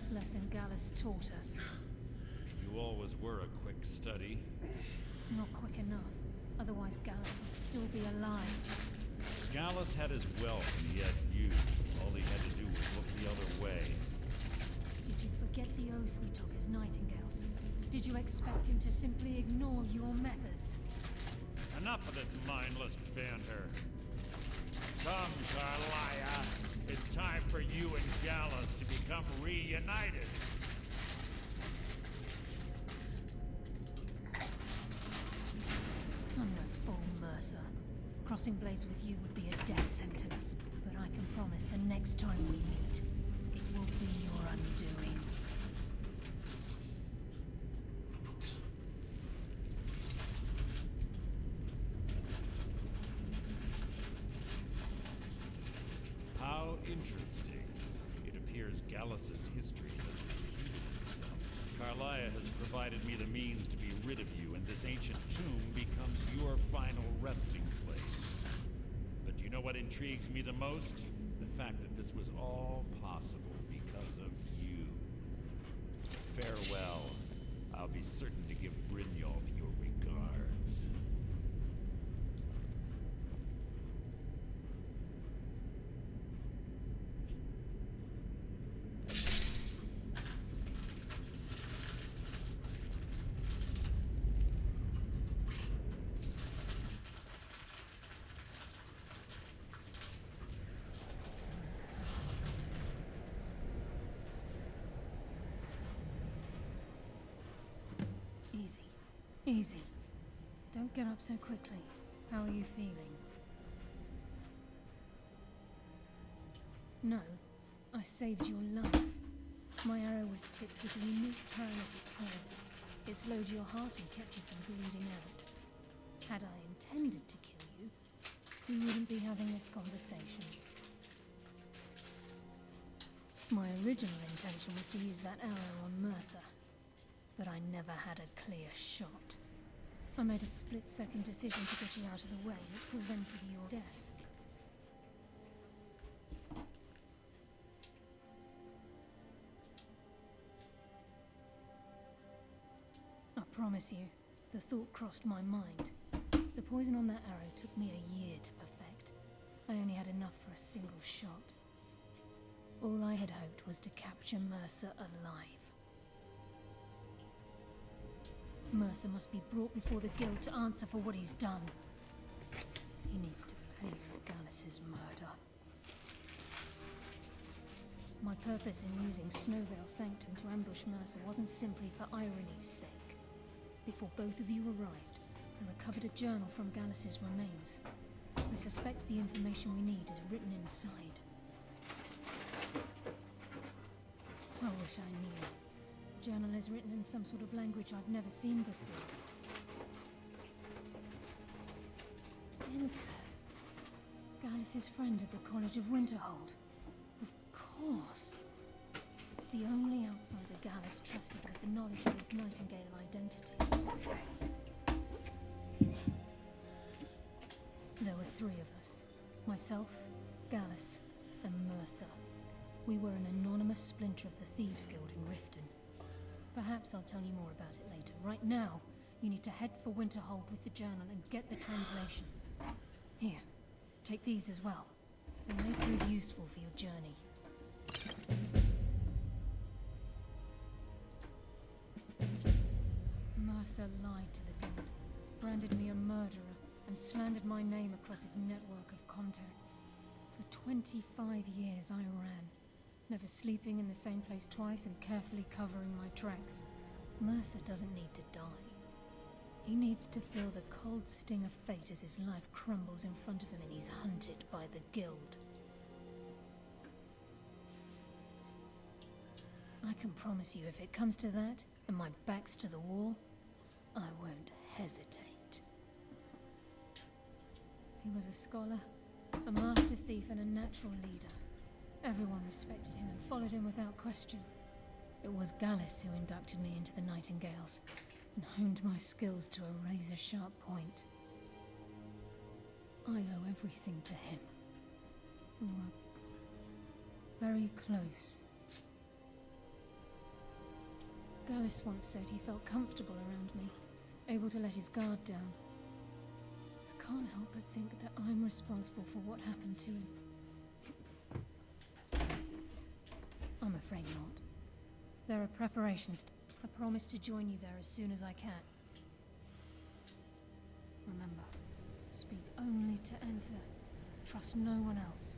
first lesson Gallus taught us. You always were a quick study. Not quick enough. Otherwise Gallus would still be alive. Gallus had his wealth and he had you. All he had to do was look the other way. Did you forget the oath we took as Nightingales? Did you expect him to simply ignore your methods? Enough of this mindless banter. Come, Carlia. It's time for you and Gallus to become reunited. I'm no fool, Mercer. Crossing blades with you would be a death sentence. But I can promise the next time we meet, it will be your undoing. How interesting. It appears Gallus's history has repeated itself. Carlia has provided me the means to be rid of you, and this ancient tomb becomes your final resting place. But do you know what intrigues me the most? The fact that this was all possible because of you. Farewell. I'll be certain to give Brynjolf your regards. Easy. Easy. Don't get up so quickly. How are you feeling? No. I saved your life. My arrow was tipped with a unique paralytic poison. It slowed your heart and kept you from bleeding out. Had I intended to kill you, we wouldn't be having this conversation. My original intention was to use that arrow on Mercer. But I never had a clear shot. I made a split-second decision to get you out of the way that prevented your death. I promise you, the thought crossed my mind. The poison on that arrow took me a year to perfect. I only had enough for a single shot. All I had hoped was to capture Mercer alive. Mercer must be brought before the Guild to answer for what he's done. He needs to pay for Gallus's murder. My purpose in using Snowveil Sanctum to ambush Mercer wasn't simply for irony's sake. Before both of you arrived, I recovered a journal from Gallus's remains. I suspect the information we need is written inside. I wish I knew. The journal is written in some sort of language I've never seen before. Inther. Gallus's friend at the College of Winterhold. Of course. The only outsider Gallus trusted with the knowledge of his Nightingale identity. There were three of us. Myself, Gallus, and Mercer. We were an anonymous splinter of the Thieves Guild in Riften. Perhaps I'll tell you more about it later. Right now, you need to head for Winterhold with the journal and get the translation. Here, take these as well. They may prove useful for your journey. Mercer lied to the Guild, branded me a murderer, and slandered my name across his network of contacts. For 25 years I ran, never sleeping in the same place twice and carefully covering my tracks. Mercer doesn't need to die. He needs to feel the cold sting of fate as his life crumbles in front of him and he's hunted by the Guild. I can promise you if it comes to that, and my back's to the wall, I won't hesitate. He was a scholar, a master thief and a natural leader. Everyone respected him and followed him without question. It was Gallus who inducted me into the Nightingales and honed my skills to a razor-sharp point. I owe everything to him. We were very close. Gallus once said he felt comfortable around me, able to let his guard down. I can't help but think that I'm responsible for what happened to him. I'm afraid not. There are preparations. I promise to join you there as soon as I can. Remember, speak only to Anther. Trust no one else.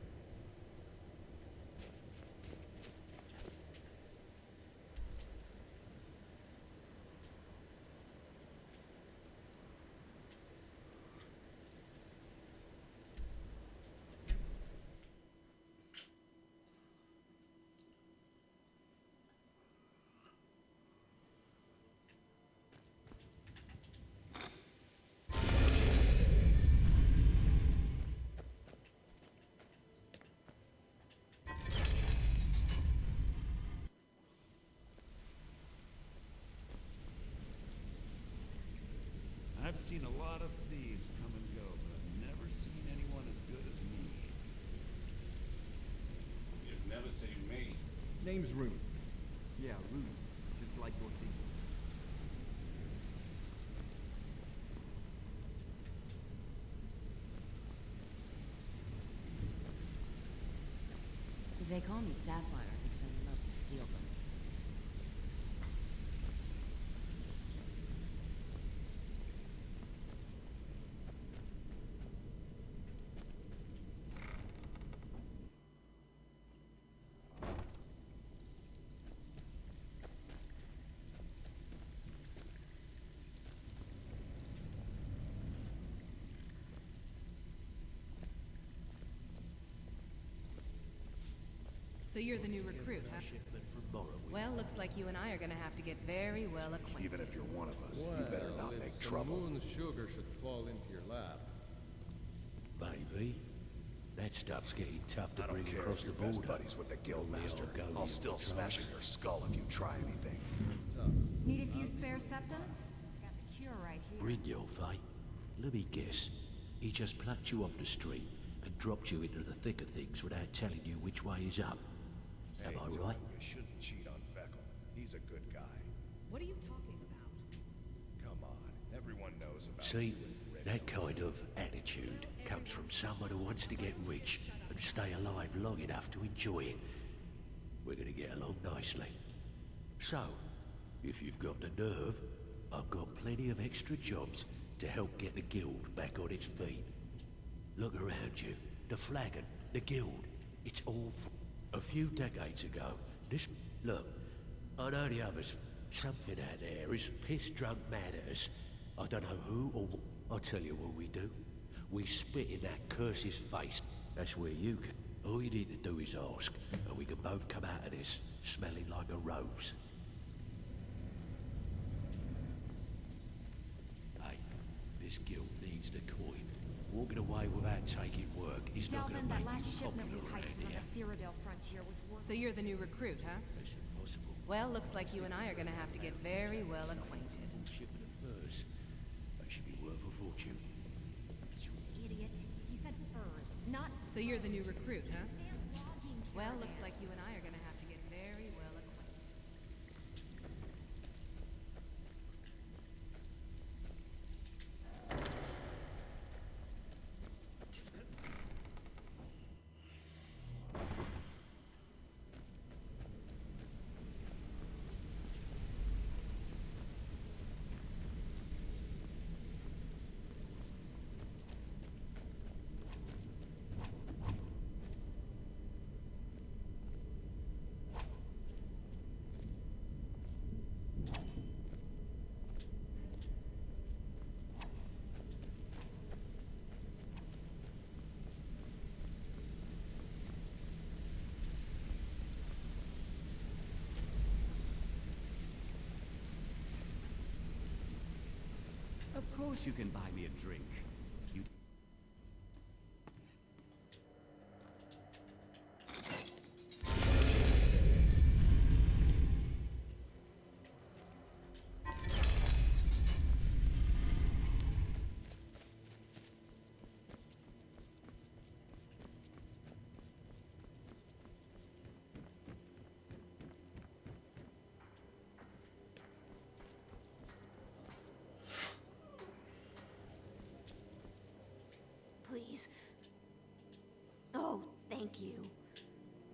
I've seen a lot of thieves come and go, but I've never seen anyone as good as me. You've never seen me. Name's Rune. Yeah, Rune. Just like your thing. They call me Sapphire because I love to steal them. So you're the new recruit, huh? Well, looks like you and I are gonna have to get very well acquainted. Even if you're one of us, you better not make trouble. Moon sugar should fall into your lap. Maybe. That stuff's getting tough to I bring don't care across if the you're best border. buddies with the guildmaster. Only I'll go I'll in still the smash in trunks. your skull if you try anything. Need a few spare septums? Got the cure right here. Brynjolf, eh? Let me guess. He just plucked you off the street and dropped you into the thick of things without telling you which way is up. Am I right? You shouldn't cheat on Feckle. He's a good guy. What are you talking about? Come on, everyone knows about See, you and Rick. that kind of attitude comes from someone who wants to get rich and stay alive long enough to enjoy it. We're gonna get along nicely. So, if you've got the nerve, I've got plenty of extra jobs to help get the guild back on its feet. Look around you. The flagon, the guild, it's all a few decades ago, this... Look, I know the others. Something out there is piss-drunk mad at us. I don't know who or what. I'll tell you what we do. We spit in that curse's face. That's where you can. All you need to do is ask, and we can both come out of this smelling like a rose. Hey, this guild needs the coin. Walking away without taking work is not Delvin, gonna that make last you shipment we popular heisted around on here. the Cyrodiil frontier was worth... So you're the new recruit, huh? That's impossible. Well, looks like you and I are gonna have to get very well acquainted. Shipment of furs. They should be worth a fortune. You idiot. He said furs, not... So you're the new recruit, huh? It's a damn logging Well, caravan. looks like you and I are gonna have to get very well acquainted. Of course you can buy me a drink. You... like you.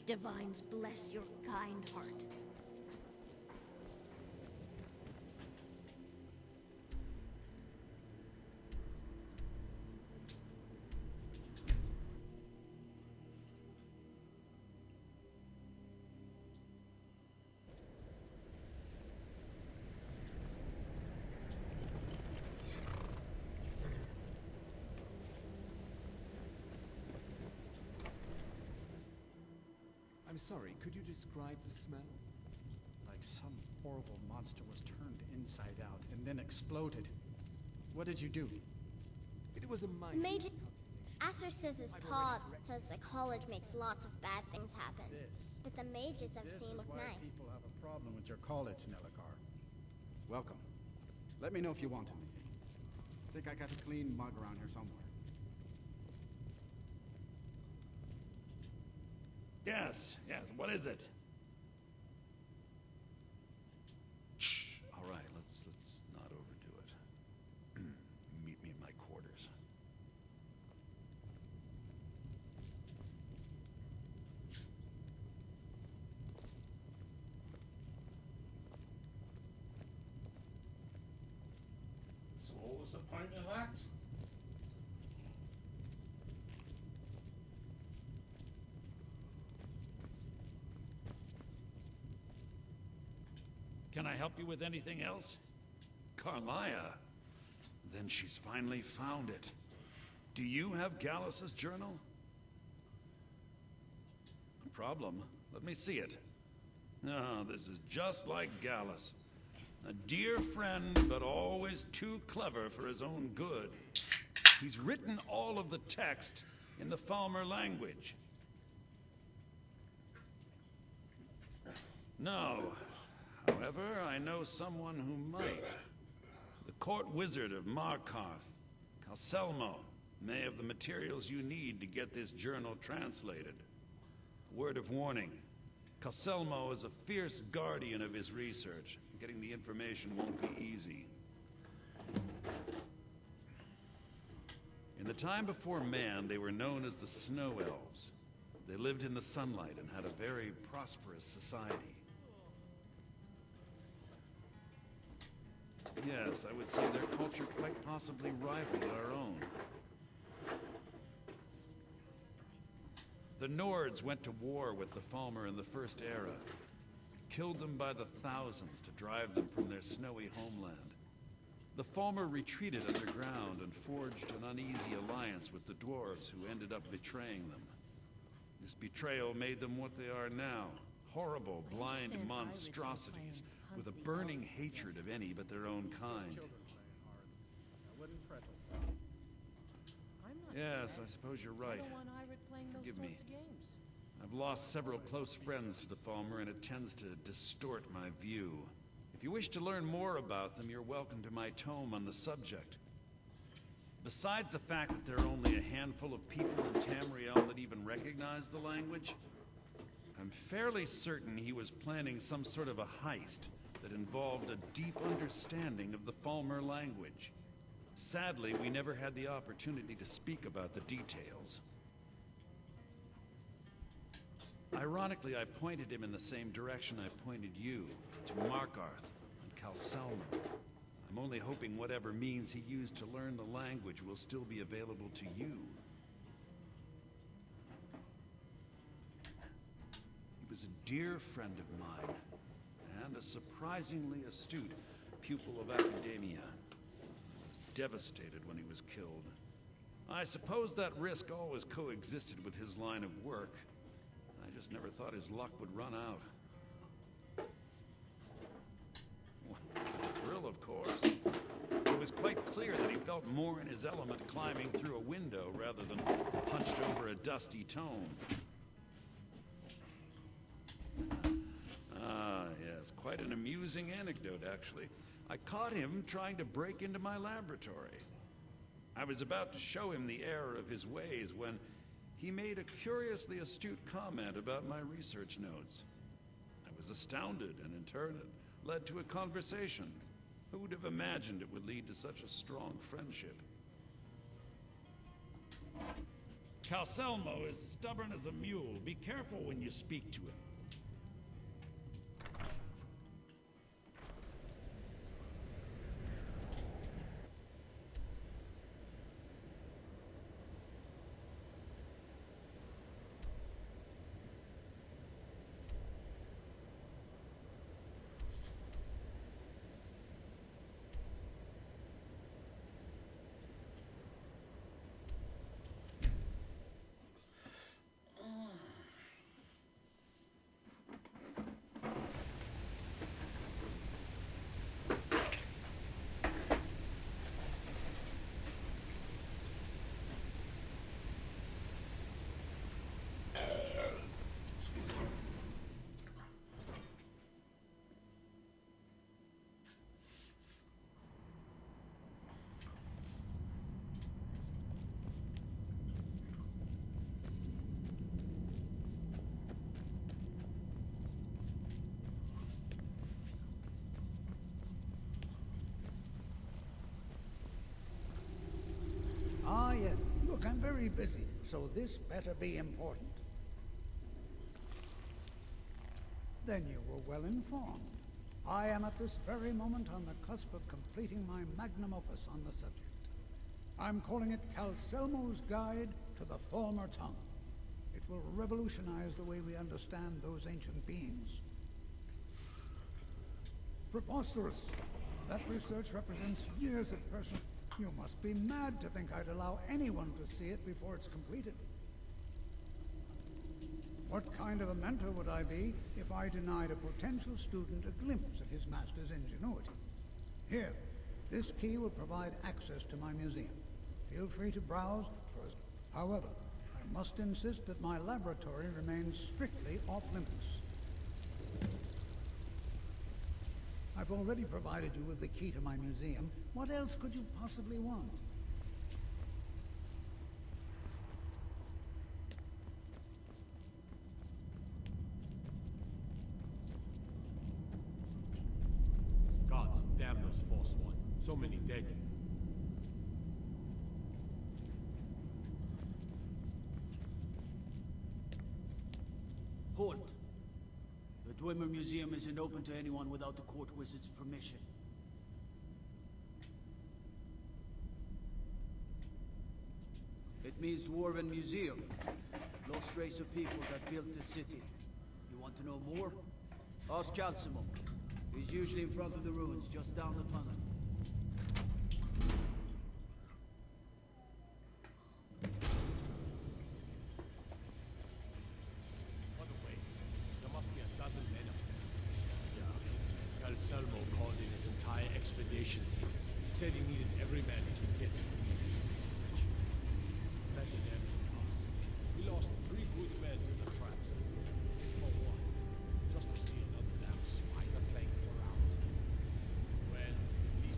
Divines bless your kind heart. I'm sorry, could you describe the smell? Like some horrible monster was turned inside out and then exploded. What did you do? It was a mind. Mage. Asher says his paw says the college makes lots of bad things happen. But the mages I've seen look nice. People have a problem with your college, Nelagar. Welcome. Let me know if you want anything. Think I got a clean mug around here somewhere. Yes, what is it? Shh. All right, let's not overdo it. Meet me in my quarters. So what was the point of that? Can I help you with anything else? Carlia? Then she's finally found it. Do you have Gallus's journal? No problem. Let me see it. Oh, this is just like Gallus. A dear friend, but always too clever for his own good. He's written all of the text in the Falmer language. No. However, I know someone who might. The court wizard of Markarth, Calselmo, may have the materials you need to get this journal translated. Word of warning, Calselmo is a fierce guardian of his research. Getting the information won't be easy. In the time before man, they were known as the Snow Elves. They lived in the sunlight and had a very prosperous society. Yes, I would say their culture quite possibly rivaled our own. The Nords went to war with the Falmer in the First Era, killed them by the thousands to drive them from their snowy homeland. The Falmer retreated underground and forged an uneasy alliance with the dwarves who ended up betraying them. This betrayal made them what they are now, horrible, blind monstrosities with a burning hatred of any but their own kind. Yes, I suppose you're right. Forgive me. I've lost several close friends to the Falmer, and it tends to distort my view. If you wish to learn more about them, you're welcome to my tome on the subject. Besides the fact that there are only a handful of people in Tamriel that even recognize the language, I'm fairly certain he was planning some sort of a heist that involved a deep understanding of the Falmer language. Sadly, we never had the opportunity to speak about the details. Ironically, I pointed him in the same direction I pointed you, to Markarth and Calselmo. I'm only hoping whatever means he used to learn the language will still be available to you. He was a dear friend of mine, and a surprisingly astute pupil of academia. I was devastated when he was killed. I suppose that risk always coexisted with his line of work. I just never thought his luck would run out. A thrill, of course. It was quite clear that he felt more in his element climbing through a window rather than hunched over a dusty tome. Yes, quite an amusing anecdote, actually. I caught him trying to break into my laboratory. I was about to show him the error of his ways when he made a curiously astute comment about my research notes. I was astounded, and in turn it led to a conversation. Who would have imagined it would lead to such a strong friendship? Calselmo is stubborn as a mule. Be careful when you speak to him. Ah, yes. Look, I'm very busy, so this better be important. Then you were well informed. I am at this very moment on the cusp of completing my magnum opus on the subject. I'm calling it Calselmo's Guide to the Former Tongue. It will revolutionize the way we understand those ancient beings. Preposterous! That research represents years of personal... You must be mad to think I'd allow anyone to see it before it's completed. What kind of a mentor would I be if I denied a potential student a glimpse at his master's ingenuity? Here, this key will provide access to my museum. Feel free to browse for us. However, I must insist that my laboratory remains strictly off-limits. I've already provided you with the key to my museum. What else could you possibly want? Gods damn those false one. So many dead. Halt! The Dwemer Museum isn't open to anyone without the court wizard's permission. It means Dwarven Museum. Lost race of people that built the city. You want to know more? Ask Calsimo. He's usually in front of the ruins, just down the tunnel. What a waste. There must be a dozen men of them. Yeah. Calselmo called in his entire expedition team. Said he needed every man he could get to do research. Imagine them us. We lost 3 good men to the traps. For what? Just to see another damn spider playing around. Well, at least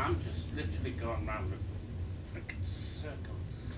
I'm just literally going round in freaking circles.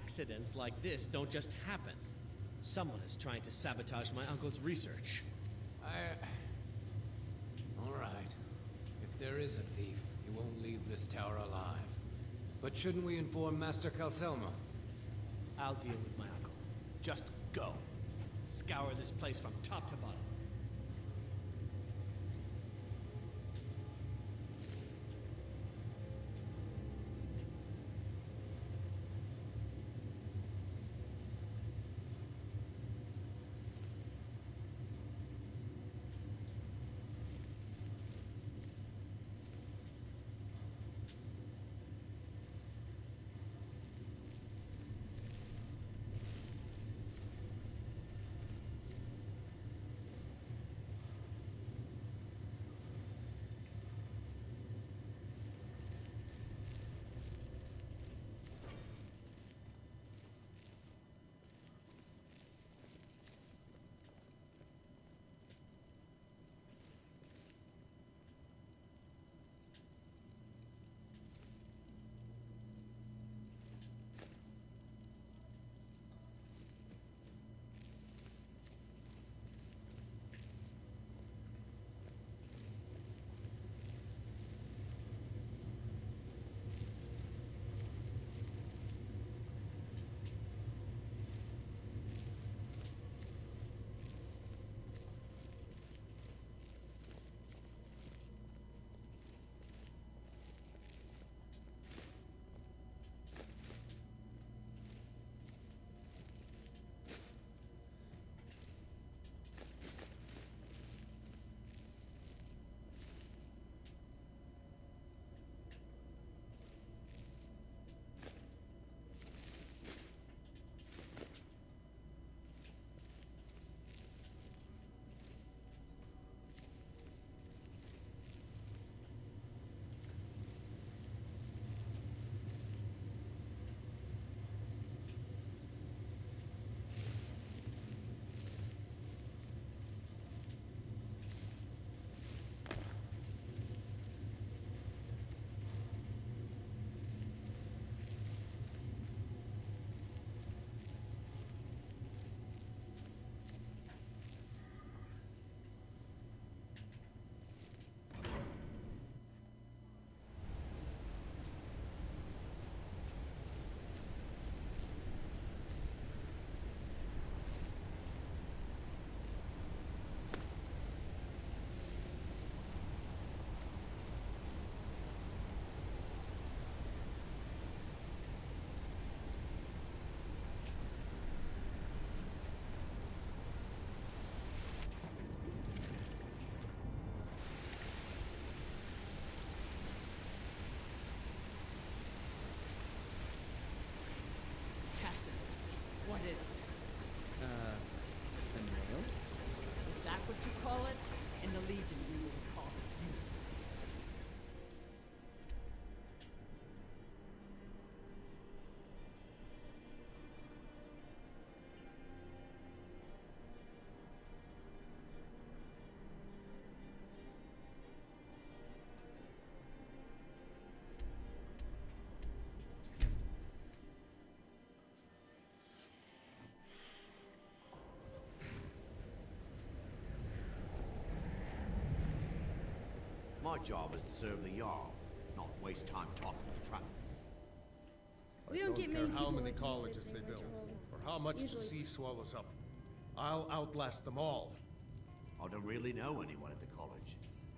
accidents like this don't just happen. Someone is trying to sabotage my uncle's research. All right. If there is a thief, he won't leave this tower alive. But shouldn't we inform Master Calcelmo? I'll deal with my uncle. Just go. Scour this place from top to bottom. What is this? A nail? Is that what you call it? In the Legion, we would have called it useless. My job is to serve the Jarl, not waste time talking to trap. We don't get care many how people many like you colleges they visiting build, Winterhold. or how much the Usually- sea swallows up. I'll outlast them all. I don't really know anyone at the college.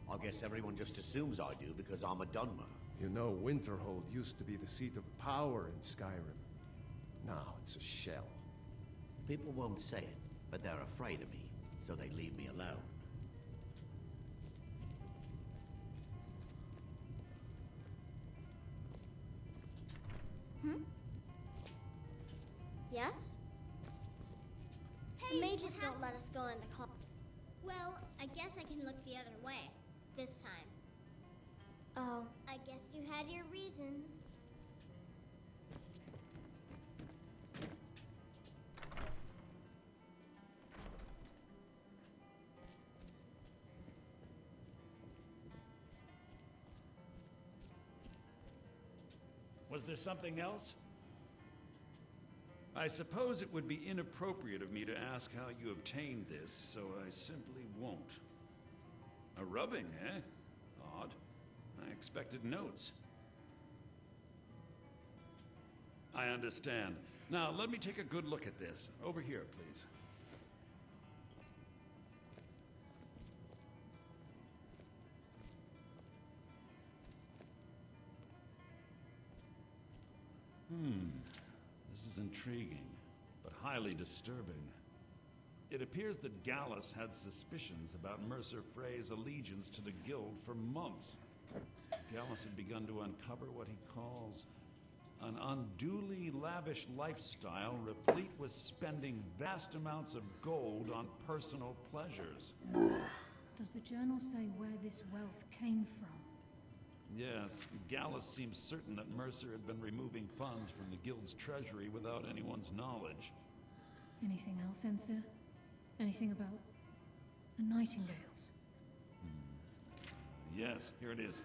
I guess everyone just assumes I do because I'm a Dunmer. You know, Winterhold used to be the seat of power in Skyrim. Now it's a shell. People won't say it, but they're afraid of me, so they leave me alone. Yes? Hey, the mages don't let us go in the call. Well, I guess I can look the other way. This time. Oh. I guess you had your reasons. Was there something else? I suppose it would be inappropriate of me to ask how you obtained this, so I simply won't. A rubbing, eh? Odd. I expected notes. I understand. Now, let me take a good look at this. Over here, please. This is intriguing, but highly disturbing. It appears that Gallus had suspicions about Mercer Frey's allegiance to the Guild for months. Gallus had begun to uncover what he calls an unduly lavish lifestyle replete with spending vast amounts of gold on personal pleasures. Does the journal say where this wealth came from? Yes, Gallus seems certain that Mercer had been removing funds from the Guild's treasury without anyone's knowledge. Anything else, Enther? Anything about the Nightingales? Yes, here it is.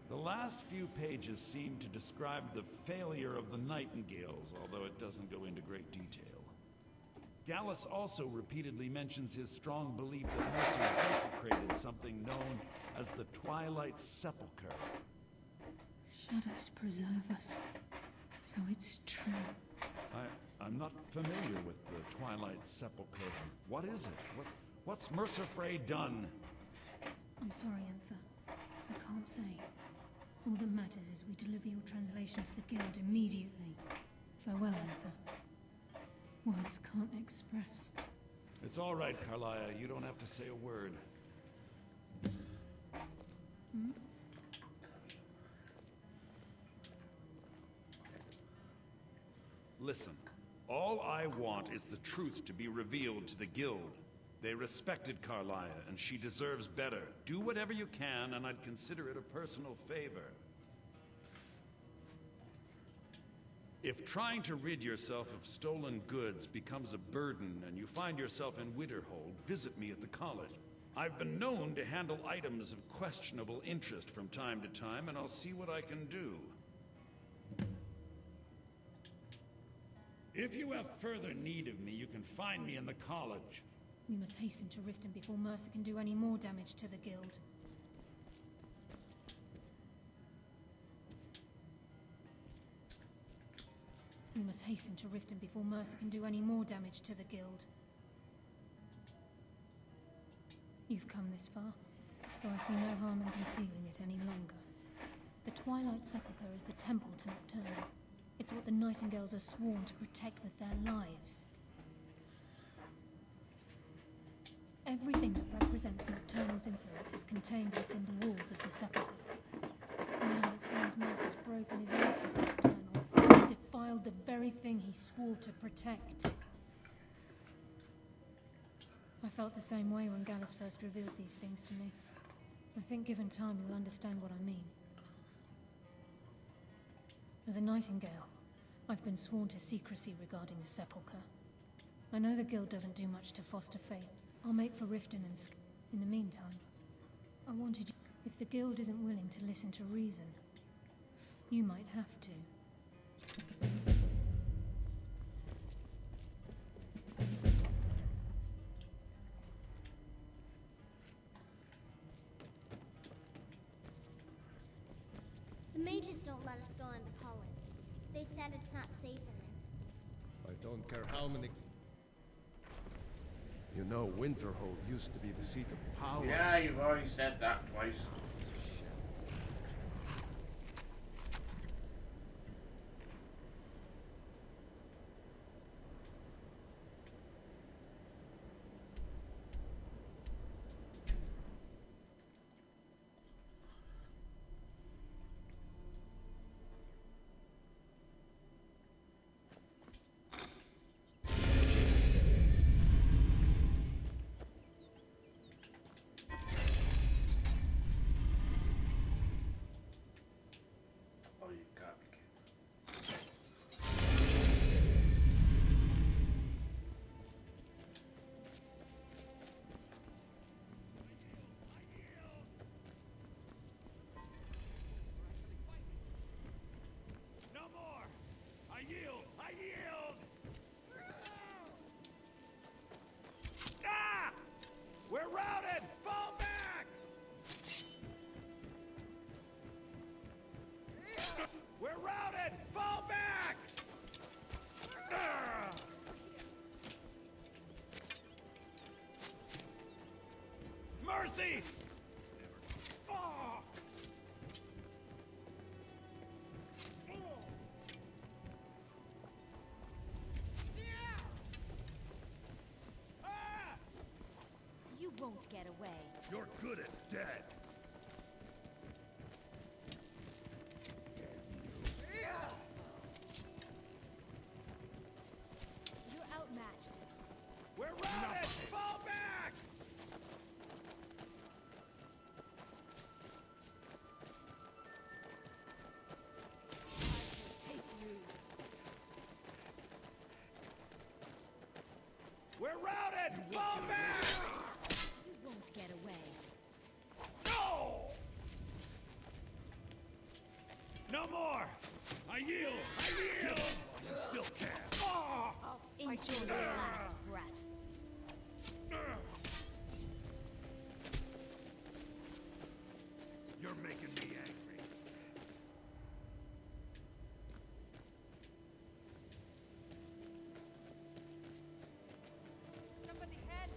The last few pages seem to describe the failure of the Nightingales, although it doesn't go into great detail. Gallus also repeatedly mentions his strong belief that Mercer desecrated something known as the Twilight Sepulchre. Shadows preserve us, so it's true. I'm not familiar with the Twilight Sepulchre. What is it? What's Mercer Frey done? I'm sorry, Enther. I can't say. All that matters is we deliver your translation to the Guild immediately. Farewell, Enther. Words can't express. It's all right, Carlia. You don't have to say a word. Listen, all I want is the truth to be revealed to the Guild. They respected Carlia, and she deserves better. Do whatever you can, and I'd consider it a personal favor. If trying to rid yourself of stolen goods becomes a burden and you find yourself in Winterhold, visit me at the college. I've been known to handle items of questionable interest from time to time, and I'll see what I can do. If you have further need of me, you can find me in the college. We must hasten to Riften before Mercer can do any more damage to the Guild. We must hasten to Riften before Mercer can do any more damage to the Guild. You've come this far, so I see no harm in concealing it any longer. The Twilight Sepulchre is the temple to Nocturnal. It's what the Nightingales are sworn to protect with their lives. Everything that represents Nocturnal's influence is contained within the walls of the Sepulchre. Now it seems Mercer's broken his oath with Nocturnal and defiled the very thing he swore to protect. I felt the same way when Gallus first revealed these things to me. I think given time you'll understand what I mean. As a Nightingale, I've been sworn to secrecy regarding the Sepulchre. I know the Guild doesn't do much to foster faith. I'll make for Riften and in the meantime, I wanted you... If the Guild isn't willing to listen to reason, you might have to. The mages don't let us go in the college. They said it's not safe in there. I don't care how many... You know, Winterhold used to be the seat of power. Yeah, you've already said that twice. pussy! You won't get away. You're good as dead. You're outmatched. We're routed! Fall back! Take you. We're routed! Fall back! You won't get away. No! No more! I yield! I yield! You still can. Enjoy your last breath. You're making me angry. Somebody help!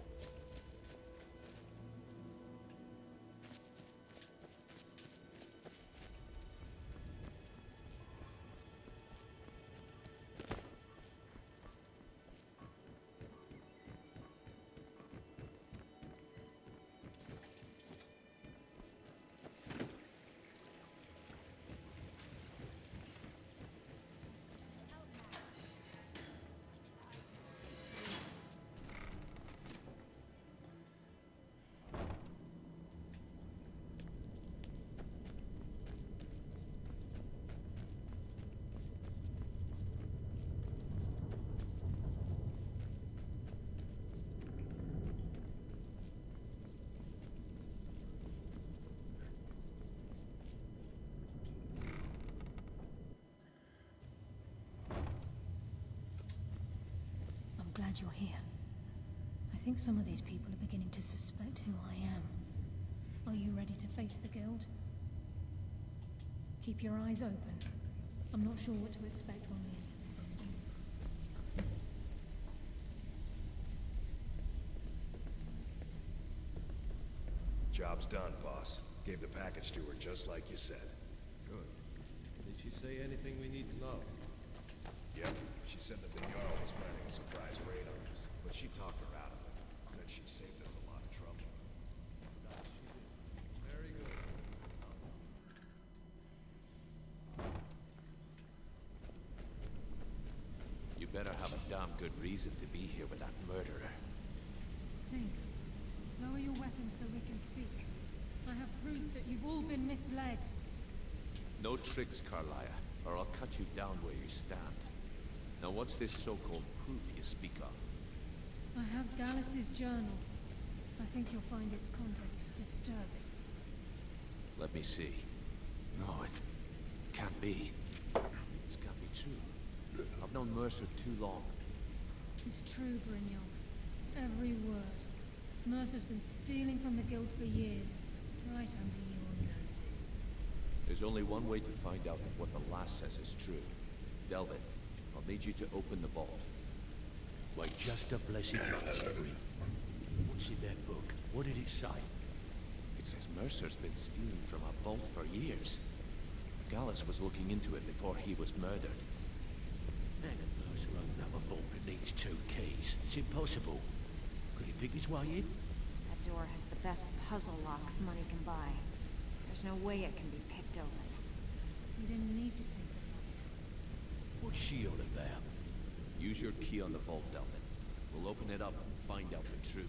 I'm glad you're here. I think some of these people are beginning to suspect who I am. Are you ready to face the Guild? Keep your eyes open. I'm not sure what to expect when we enter the system. Job's done, boss. Gave the package to her just like you said. Good. Did she say anything we need to know? Yep. She said that the Jarl was planning a surprise raid on us, but she talked her out of it. Said she saved us a lot of trouble. Very good. You better have a damn good reason to be here with that murderer. Please, lower your weapons so we can speak. I have proof that you've all been misled. No tricks, Carlia, or I'll cut you down where you stand. Now what's this so-called proof you speak of? I have Gallus's journal. I think you'll find its contents disturbing. Let me see. No, it can't be. This can't be true. I've known Mercer too long. It's true, Brynjolf. Every word. Mercer's been stealing from the Guild for years, right under your noses. There's only one way to find out if what the lass says is true. Delvin, I'll need you to open the vault. Wait just a blessed moment. What's in that book? What did it say? It says Mercer's been stealing from a vault for years. Gallus was looking into it before he was murdered. How can Mercer open up a vault that needs 2 keys? It's impossible. Could he pick his way in? That door has the best puzzle locks money can buy. There's no way it can be picked open. You didn't need to pick the lock. What's she all about? Use your key on the vault, Delvin. We'll open it up and find out the truth.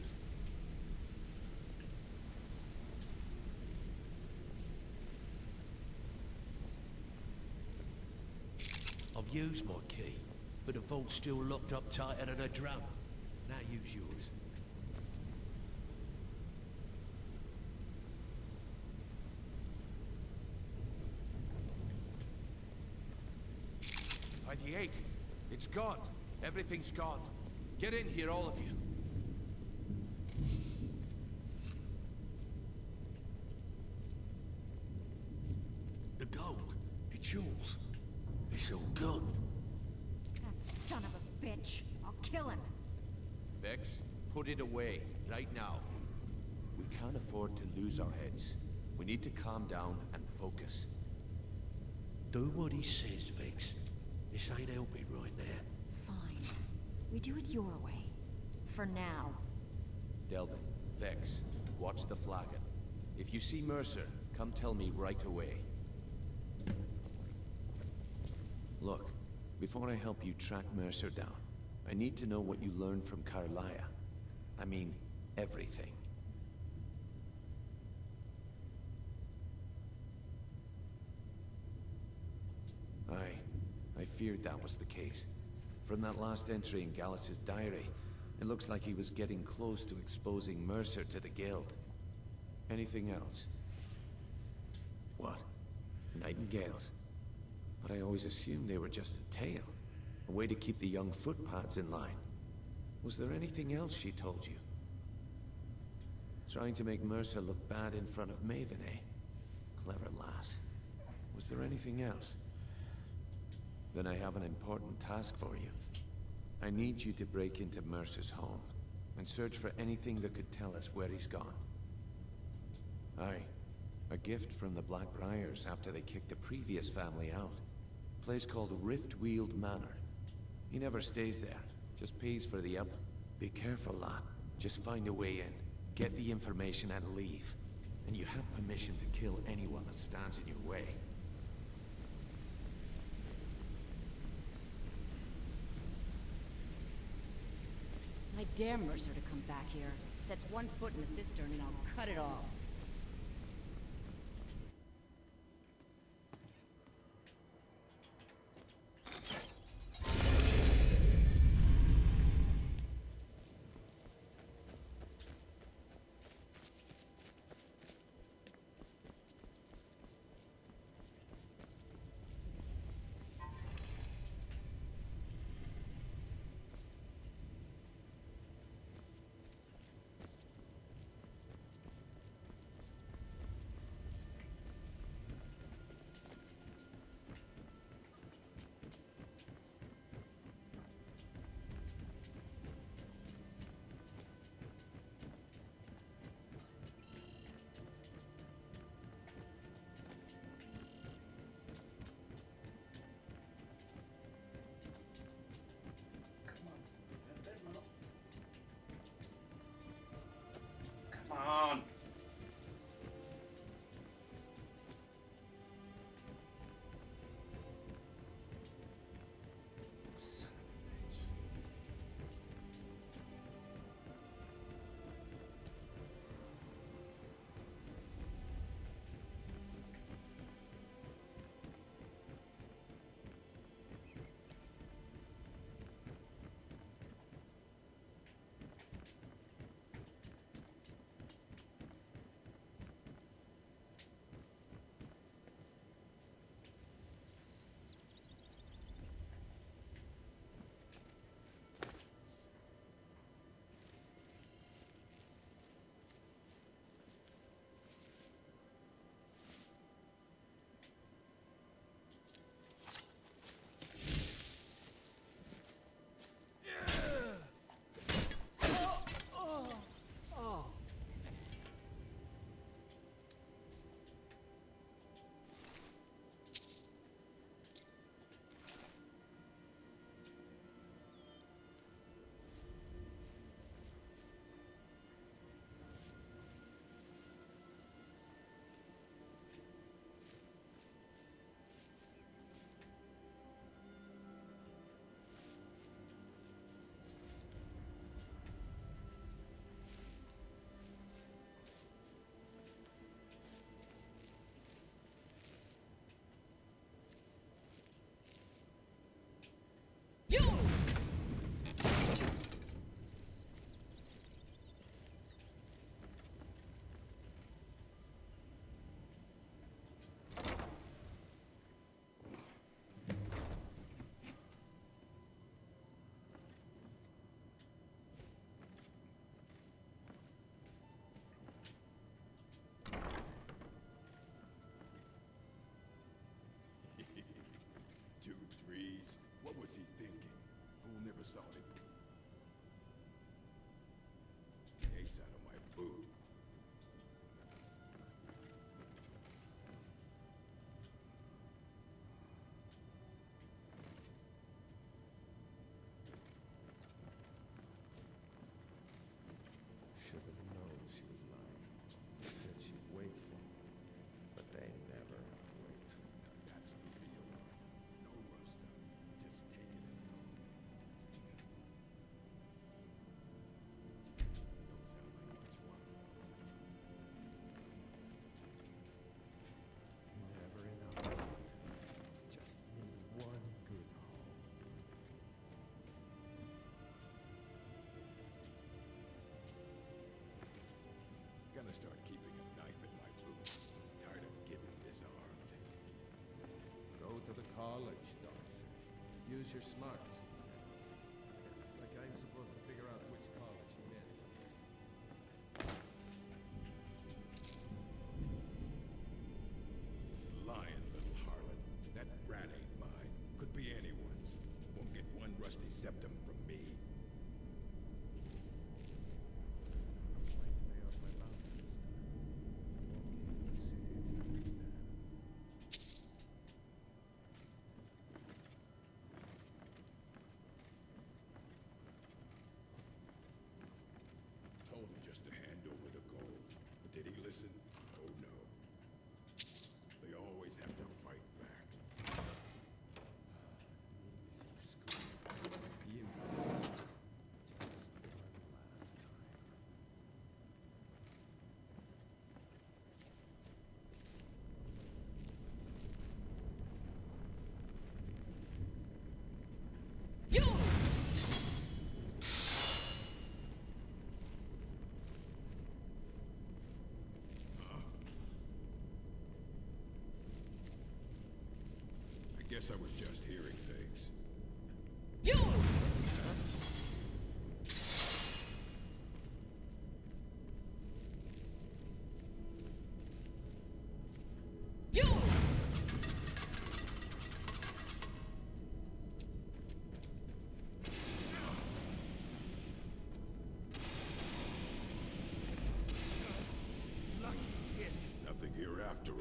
I've used my key, but the vault's still locked up tighter than a drum. Now use yours. ID8. It's gone. Everything's gone. Get in here, all of you. The gold, the jewels, it's all gone. That son of a bitch. I'll kill him. Vex, put it away, right now. We can't afford to lose our heads. We need to calm down and focus. Do what he says, Vex. This ain't helping right now. Fine. We do it your way. For now. Delvin, Vex, watch the flagon. If you see Mercer, come tell me right away. Look, before I help you track Mercer down, I need to know what you learned from Carlia. I mean, everything. I feared that was the case. From that last entry in Gallus's diary, it looks like he was getting close to exposing Mercer to the Guild. Anything else? What? Nightingales? But I always assumed they were just a tale. A way to keep the young footpads in line. Was there anything else she told you? Trying to make Mercer look bad in front of Maven, eh? Clever lass. Was there anything else? Then I have an important task for you. I need you to break into Mercer's home and search for anything that could tell us where he's gone. Aye. A gift from the Blackbriars after they kicked the previous family out. A place called Riftweald Manor. He never stays there, just pays for the up. Be careful, lad. Just find a way in, get the information and leave. And you have permission to kill anyone that stands in your way. I dare Mercer to come back here. Sets one foot in the cistern and I'll cut it off. Come on. Son of a bitch. What was he thinking? Fool never saw it. Ace out of my boot. use your smarts, he said. Like I'm supposed to figure out which college he meant. Lying, little harlot. That brat ain't mine. Could be anyone's. Won't get one rusty septum from me. Told him just to hand over the gold. But did he listen? Oh no. They always have to fight back. I guess I was just hearing things. Nothing here after all.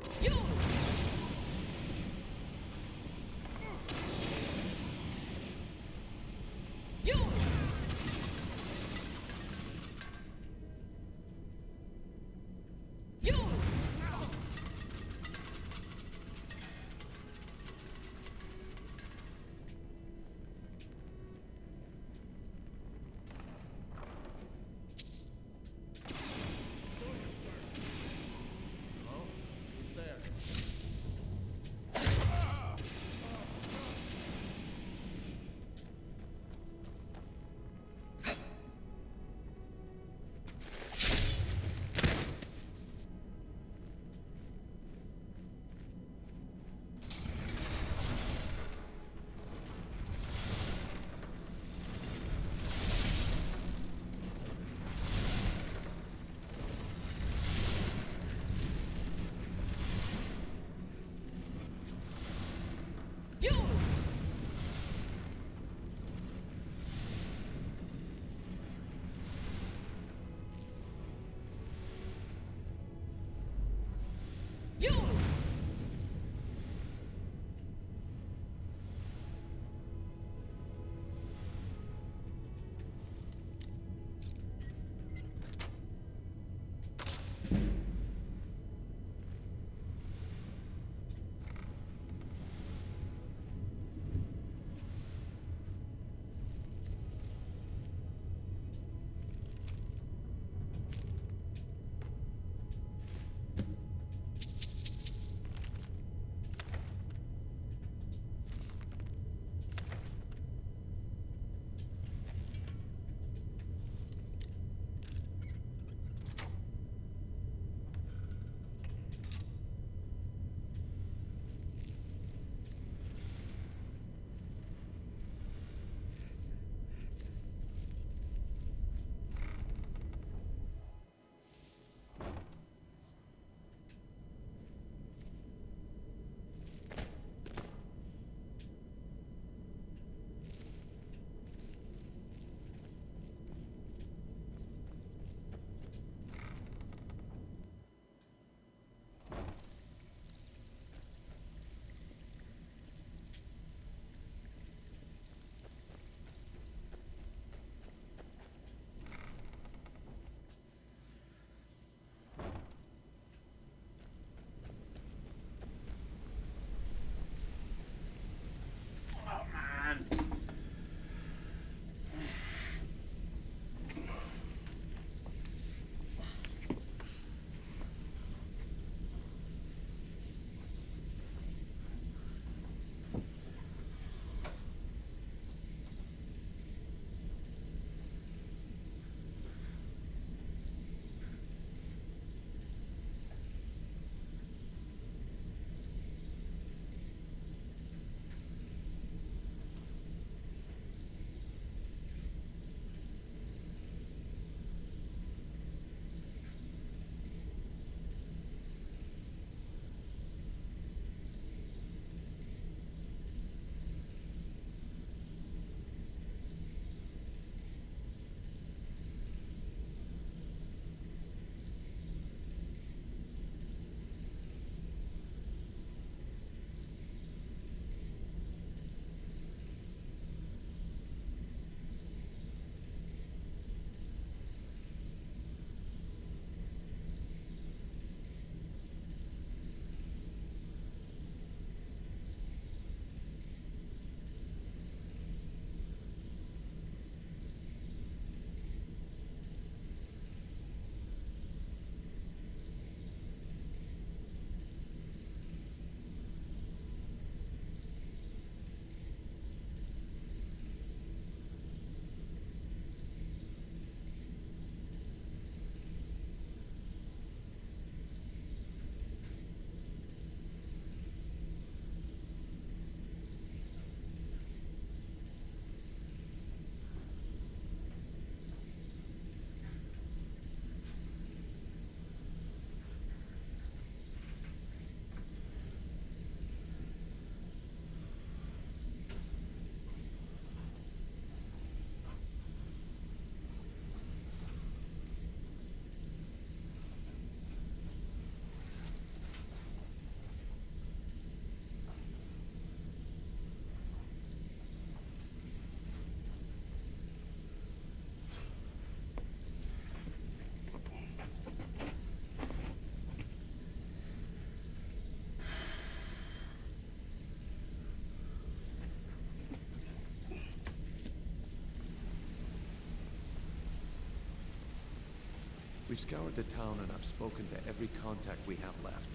We've scoured the town and I've spoken to every contact we have left.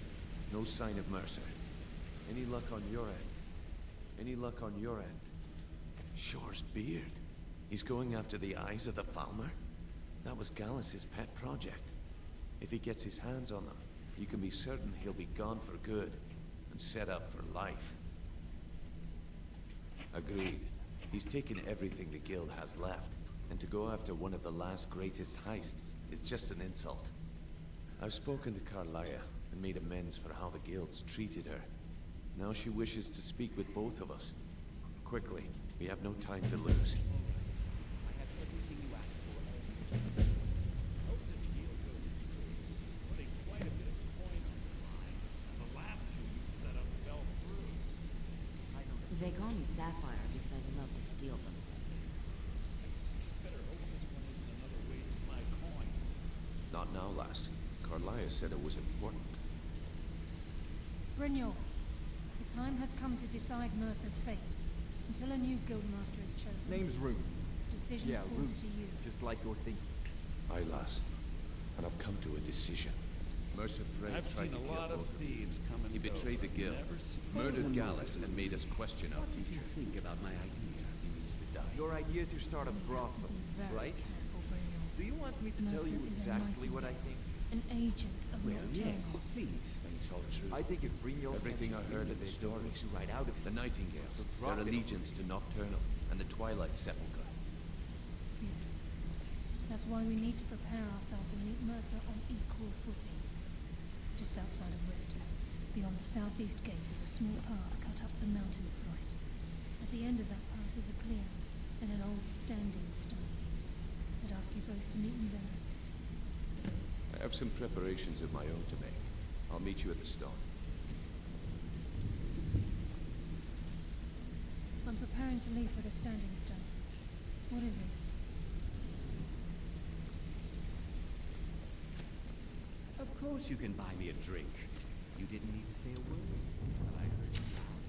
No sign of Mercer. Any luck on your end? Any luck on your end? Shore's beard. He's going after the eyes of the Falmer? That was Gallus's pet project. If he gets his hands on them, you can be certain he'll be gone for good and set up for life. Agreed. He's taken everything the guild has left, and to go after one of the last greatest heists is just an insult. I've spoken to Carlia and made amends for how the guild's treated her. Now she wishes to speak with both of us. Quickly, we have no time to lose. I have everything you asked for. Hope this deal goes through. Putting quite a bit of coin on the line, and the last two you set up fell through. They call me Sapphire because I love to steal them. Just better hope this one isn't another waste of my coin. Not now, lass. Carlia said it was important. Brynjolf, the time has come to decide Mercer's fate. Until a new guildmaster is chosen. Name's Rune. Decision Yeah, falls Rune. to you. Just like you're thinking. Aye, lass. And I've come to a decision. Mercer Frey I've tried seen to a kill lot of both. thieves come and He go, betrayed the but guild, never seen murdered one. Gallus, and made us question our What did you future. think about my idea? He needs to die. Your idea to start a brothel, Very right? careful, Brynjolf. Do you want me to tell you Mercer is a exactly what I think? An agent of Nocturnal. Please. And it's all true. I think if Brynjolf Everything I heard of the stories, right out of the Nightingales, So drop their it. allegiance to Nocturnal, and the Twilight Sepulchre. Yes. That's why we need to prepare ourselves and meet Mercer on equal footing. Just outside of Riften, beyond the southeast gate, is a small path cut up the mountainside. At the end of that path is a clearing and an old standing stone. I'd ask you both to meet me there. I have some preparations of my own to make. I'll meet you at the stone. I'm preparing to leave for the standing stone. What is it? Of course you can buy me a drink. You didn't need to say a word, but I heard you loud.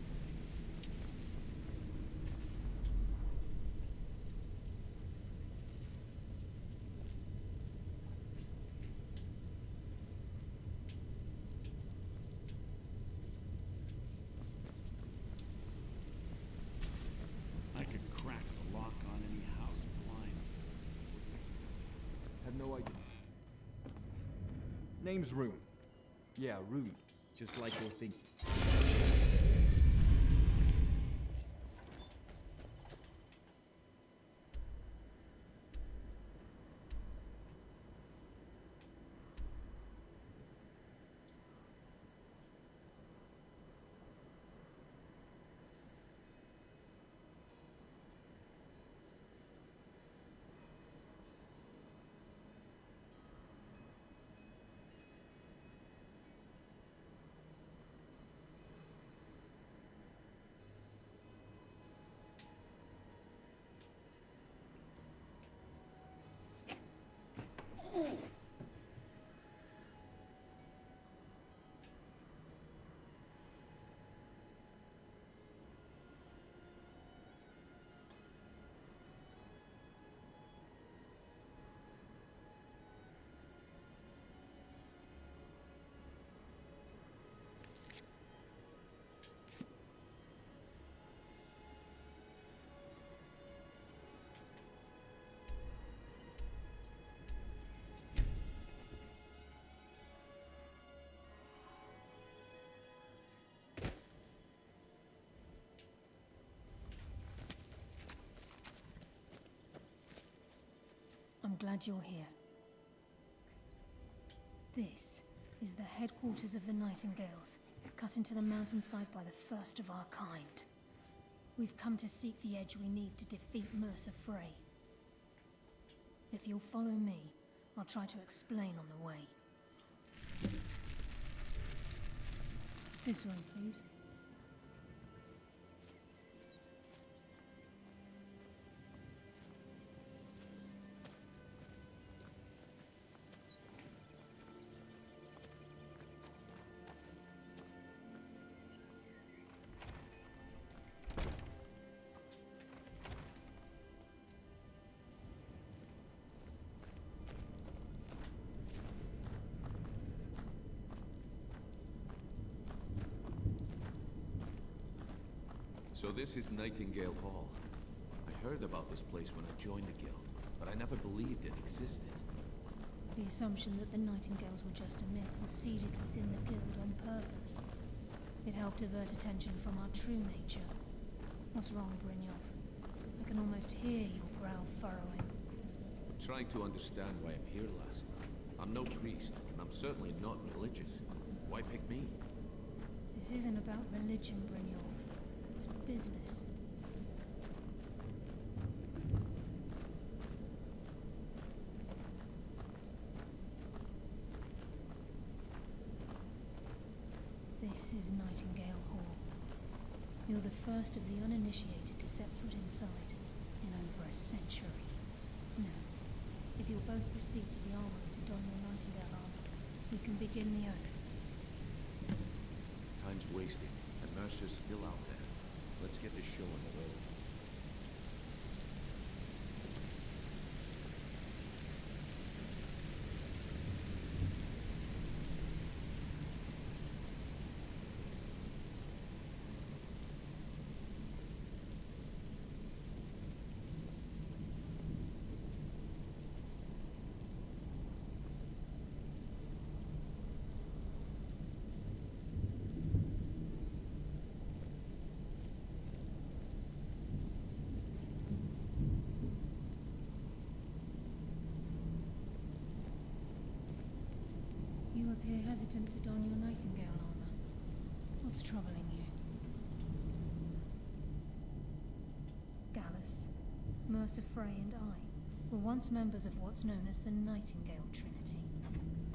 I could crack the lock on any house blind. Have no idea. Name's Rune. Yeah, Rune. Just like you're thinking. I'm glad you're here. This is the headquarters of the Nightingales, cut into the mountainside by the first of our kind. We've come to seek the edge we need to defeat Mercer Frey. If you'll follow me, I'll try to explain on the way. This way, please. So this is Nightingale Hall. I heard about this place when I joined the guild, but I never believed it existed. The assumption that the Nightingales were just a myth was seeded within the guild on purpose. It helped divert attention from our true nature. What's wrong, Brynjolf? I can almost hear your brow furrowing. I'm trying to understand why I'm here, lass. I'm no priest, and I'm certainly not religious. Why pick me? This isn't about religion, Brynjolf. It's business. This is Nightingale Hall. You're the first of the uninitiated to set foot inside in over a century. Now, if you'll both proceed to the armory to don your Nightingale armor, we can begin the oath. Time's wasting, and Mercer's still out there. Let's get this show on the road. You appear hesitant to don your Nightingale armor. What's troubling you? Gallus, Mercer Frey and I were once members of what's known as the Nightingale Trinity.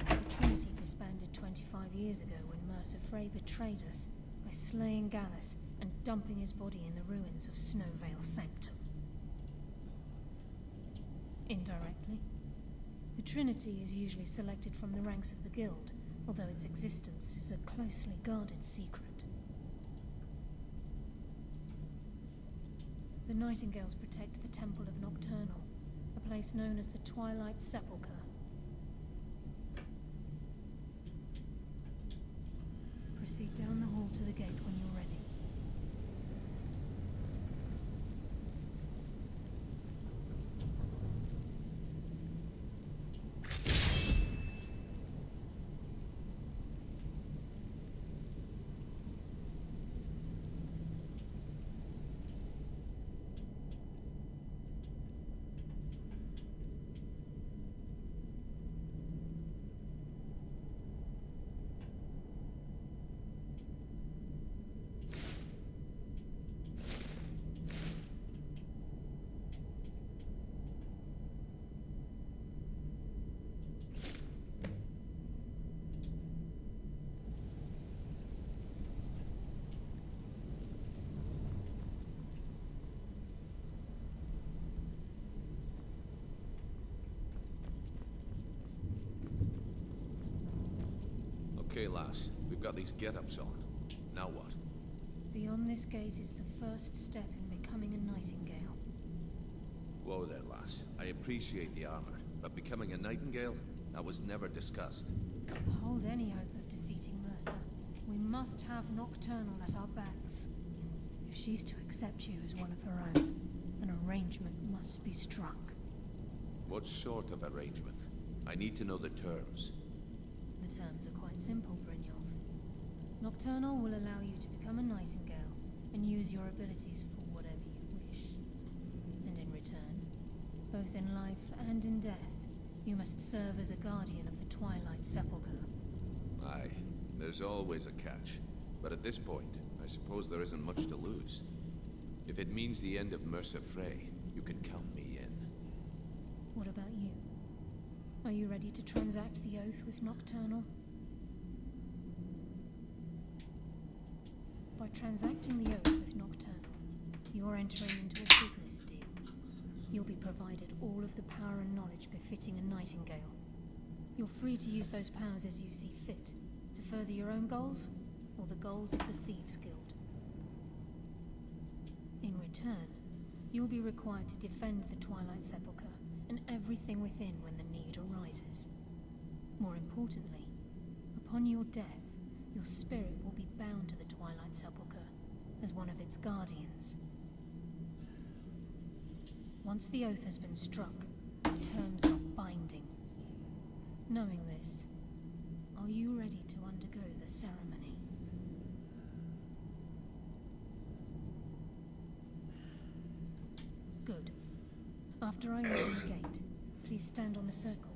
The Trinity disbanded 25 years ago when Mercer Frey betrayed us by slaying Gallus and dumping his body in the ruins of Snowvale Sanctum. Indirectly, the Trinity is usually selected from the ranks of the Guild, although its existence is a closely guarded secret. The Nightingales protect the Temple of Nocturnal, a place known as the Twilight Sepulchre. Proceed down the hall to the gate when you're ready. Okay, lass. We've got these get-ups on. Now what? Beyond this gate is the first step in becoming a Nightingale. Whoa there, lass. I appreciate the armor, but becoming a Nightingale? That was never discussed. Hold any hope of defeating Mercer. We must have Nocturnal at our backs. If she's to accept you as one of her own, an arrangement must be struck. What sort of arrangement? I need to know the terms. The terms are quite simple, Brynjolf. Nocturnal will allow you to become a Nightingale and use your abilities for whatever you wish. And in return, both in life and in death, you must serve as a guardian of the Twilight Sepulchre. Aye, there's always a catch. But at this point, I suppose there isn't much to lose. If it means the end of Mercer Frey, you can count me in. What about you? Are you ready to transact the oath with Nocturnal? By transacting the oath with Nocturnal, you're entering into a business deal. You'll be provided all of the power and knowledge befitting a Nightingale. You're free to use those powers as you see fit, to further your own goals, or the goals of the Thieves' Guild. In return, you'll be required to defend the Twilight Sepulchre and everything within when the need arises. More importantly, upon your death, your spirit will be bound to the Twilight Sepulchre, as one of its guardians. Once the oath has been struck, the terms are binding. Knowing this, are you ready to undergo the ceremony? Good. After I open the gate, please stand on the circle.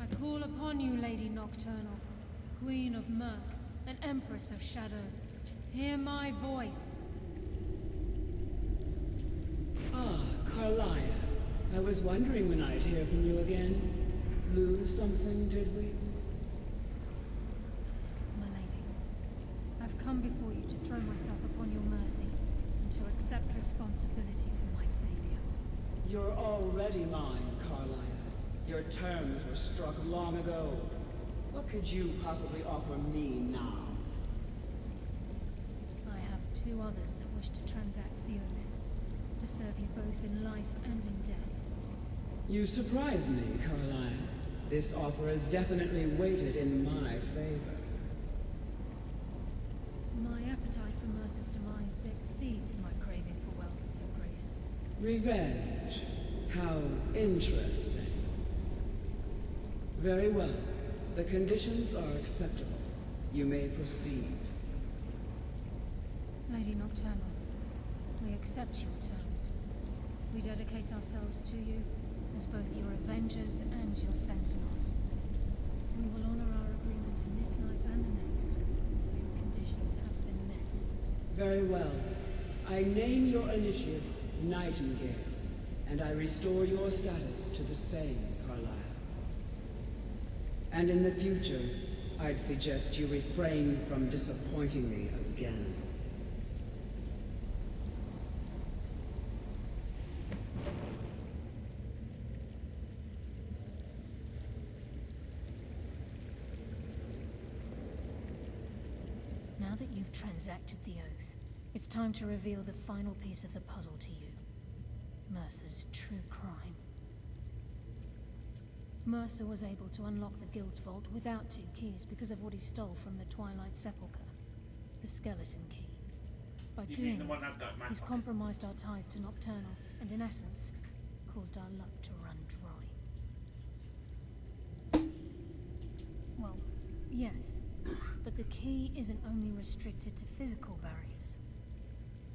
I call upon you, Lady Nocturnal, Queen of Murk, and Empress of Shadow. Hear my voice. Ah, Carlia. I was wondering when I'd hear from you again. Lose something, did we? My lady, I've come before you to throw myself upon your mercy, and to accept responsibility for my failure. You're already mine, Carlia. Your terms were struck long ago. What could you possibly offer me now? I have two others that wish to transact the oath, to serve you both in life and in death. You surprise me, Carlia. This offer is definitely weighted in my favor. My appetite for Mercer's demise exceeds my craving for wealth, Your Grace. Revenge. How interesting. Very well. The conditions are acceptable. You may proceed. Lady Nocturnal, we accept your terms. We dedicate ourselves to you as both your avengers and your sentinels. We will honor our agreement in this life and the next until your conditions have been met. Very well. I name your initiates Nightingale, and I restore your status to the same, Carlisle. And in the future, I'd suggest you refrain from disappointing me again. Now that you've transacted the oath, it's time to reveal the final piece of the puzzle to you. Mercer's true crime. Mercer was able to unlock the Guild's vault without 2 keys because of what he stole from the Twilight Sepulchre, the skeleton key. By doing this, he's compromised our ties to Nocturnal, and in essence, caused our luck to run dry. Well, yes, but the key isn't only restricted to physical barriers.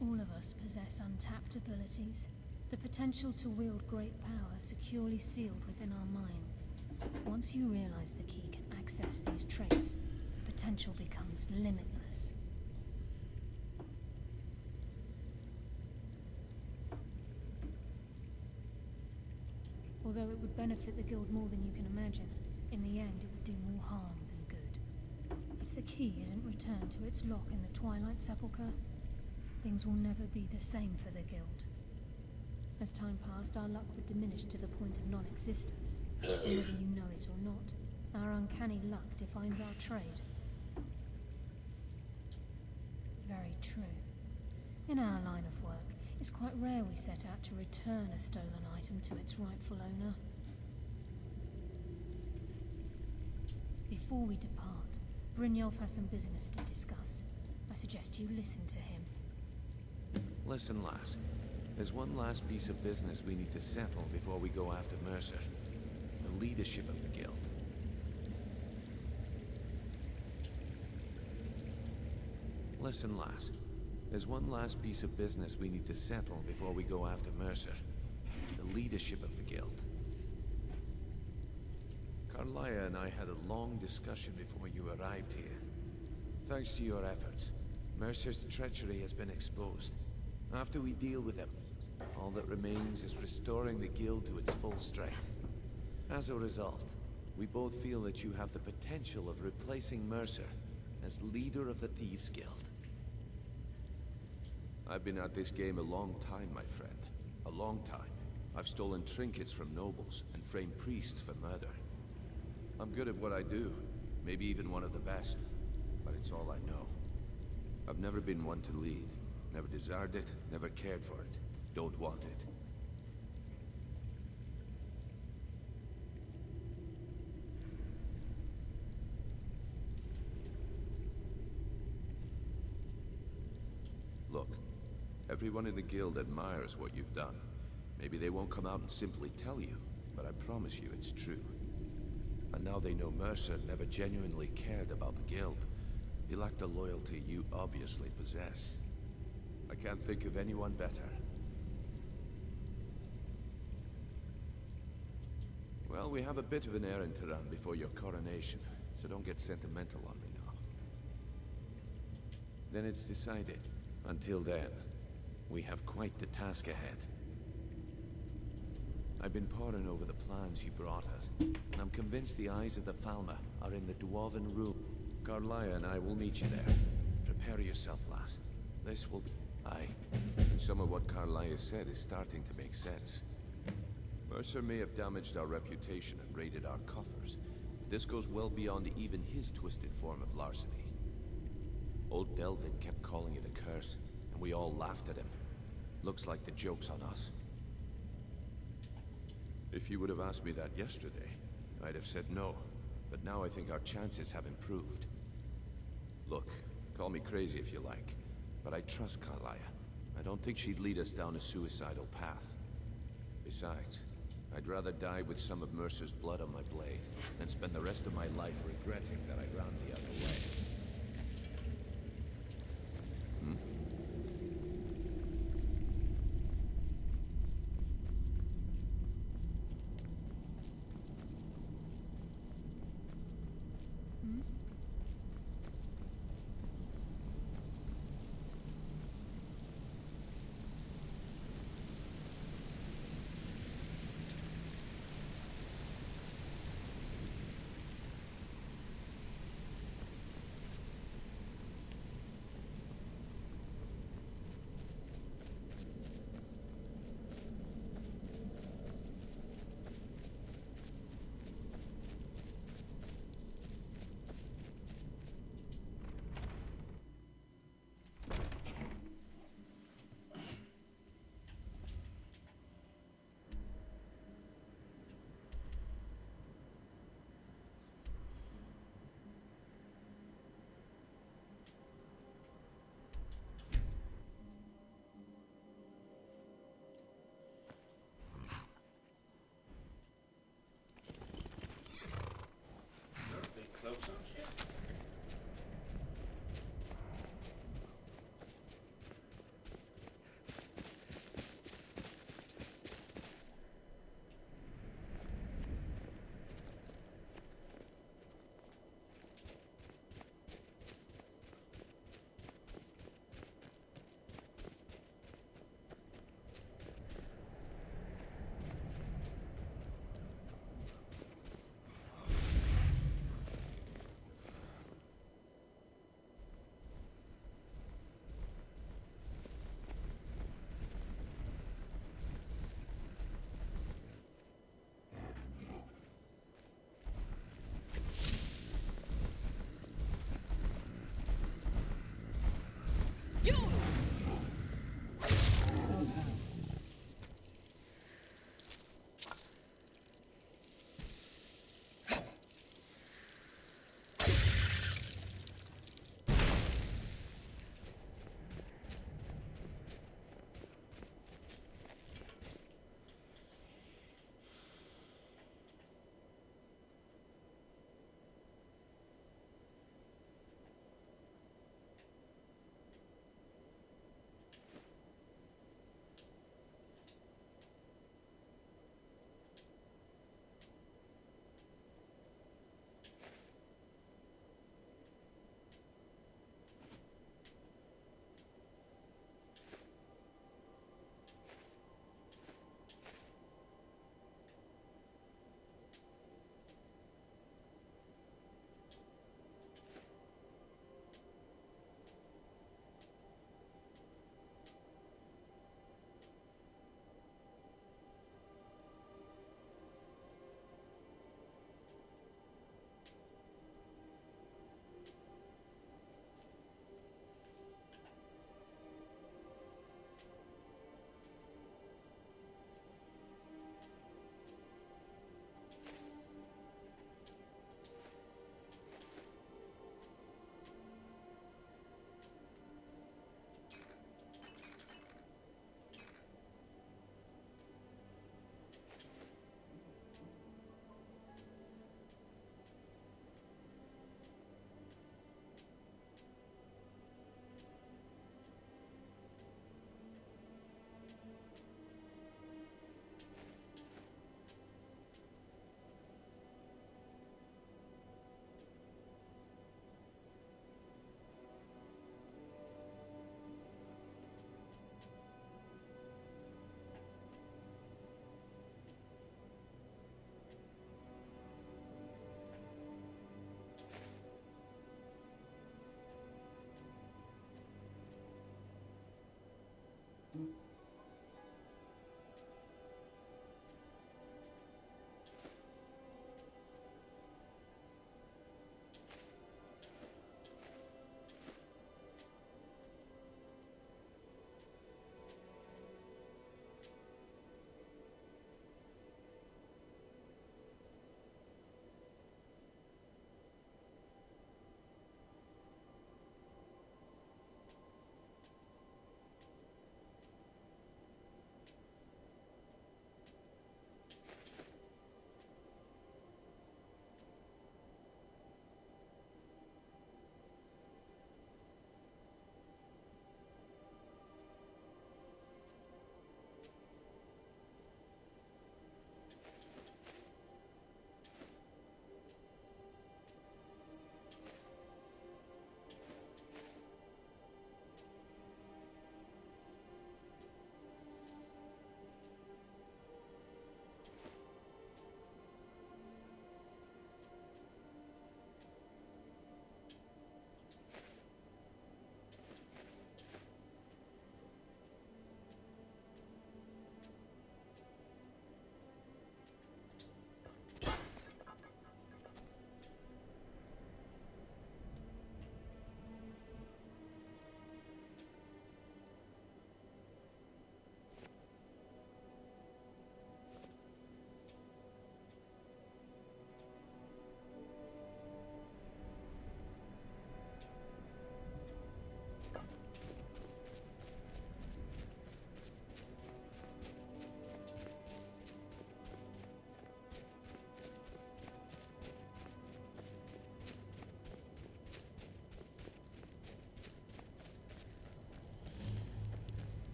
All of us possess untapped abilities, the potential to wield great power securely sealed within our minds. Once you realize the key can access these traits, potential becomes limitless. Although it would benefit the Guild more than you can imagine, in the end it would do more harm than good. If the key isn't returned to its lock in the Twilight Sepulchre, things will never be the same for the Guild. As time passed, our luck would diminish to the point of non-existence. And whether you know it or not, our uncanny luck defines our trade. Very true. In our line of work, it's quite rare we set out to return a stolen item to its rightful owner. Before we depart, Brynjolf has some business to discuss. I suggest you listen to him. Listen, lass. There's one last piece of business we need to settle before we go after Mercer. The leadership of the Guild. Listen, lass. There's one last piece of business we need to settle before we go after Mercer. The leadership of the Guild. Carlia and I had a long discussion before you arrived here. Thanks to your efforts, Mercer's treachery has been exposed. After we deal with him, all that remains is restoring the guild to its full strength. As a result, we both feel that you have the potential of replacing Mercer as leader of the Thieves' Guild. I've been at this game a long time, my friend. A long time. I've stolen trinkets from nobles and framed priests for murder. I'm good at what I do, maybe even one of the best, but it's all I know. I've never been one to lead. Never desired it, never cared for it. Don't want it. Look, everyone in the guild admires what you've done. Maybe they won't come out and simply tell you, but I promise you it's true. And now they know Mercer never genuinely cared about the guild. He lacked the loyalty you obviously possess. I can't think of anyone better. Well, we have a bit of an errand to run before your coronation, so don't get sentimental on me now. Then it's decided. Until then, we have quite the task ahead. I've been poring over the plans you brought us, and I'm convinced the eyes of the Falmer are in the Dwarven room. Carlia and I will meet you there. Prepare yourself, lass. This will be... Aye. And some of what Carlia said is starting to make sense. Mercer may have damaged our reputation and raided our coffers, but this goes well beyond even his twisted form of larceny. Old Delvin kept calling it a curse, and we all laughed at him. Looks like the joke's on us. If you would have asked me that yesterday, I'd have said no, but now I think our chances have improved. Look, call me crazy if you like, but I trust Carlia. I don't think she'd lead us down a suicidal path. Besides, I'd rather die with some of Mercer's blood on my blade than spend the rest of my life regretting that I ran the other way.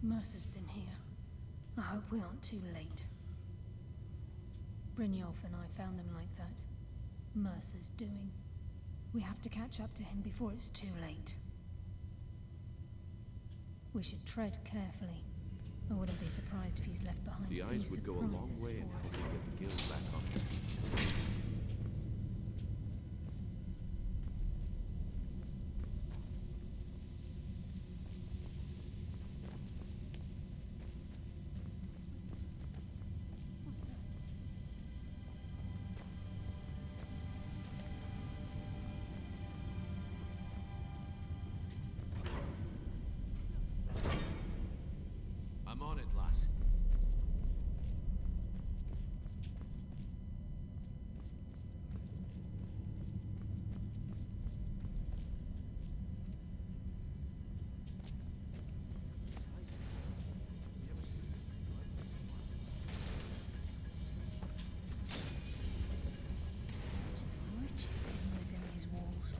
Mercer's been here. I hope we aren't too late. Brynjolf and I found them like that. Mercer's doing. We have to catch up to him before it's too late. We should tread carefully. I wouldn't be surprised if he's left behind The a few eyes would go a long surprises way in for us. helping get the guild back on its feet. I'm on it, lass. Riches hidden within these walls.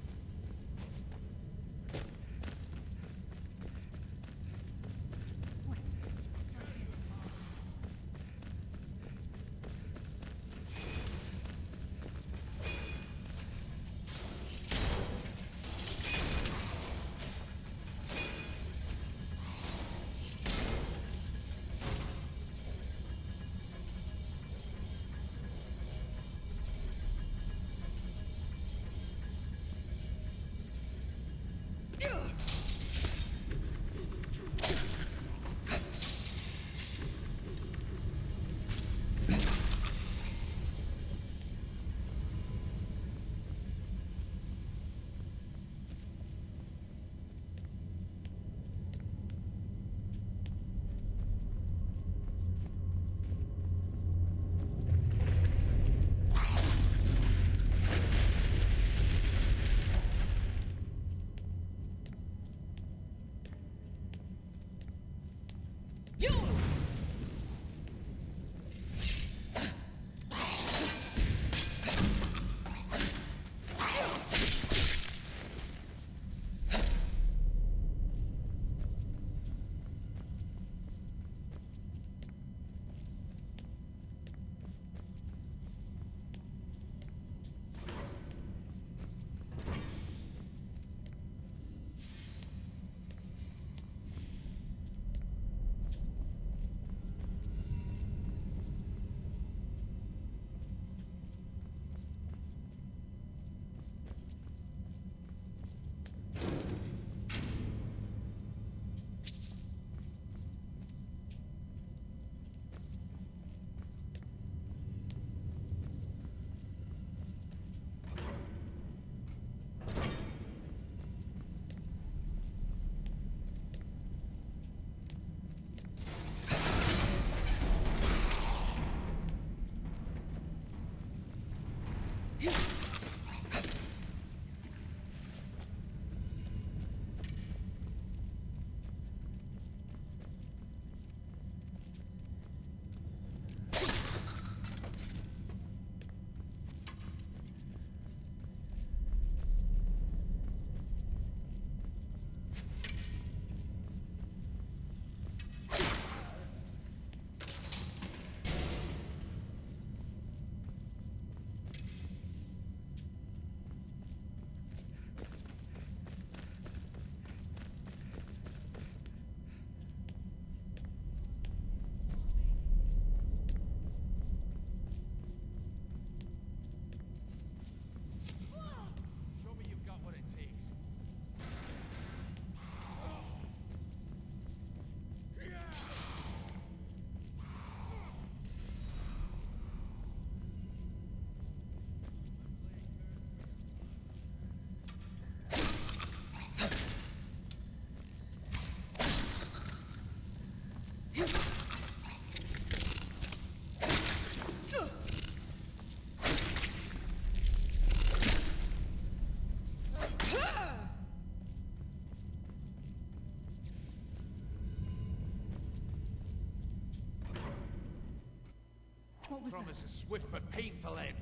promise a swift but painful end.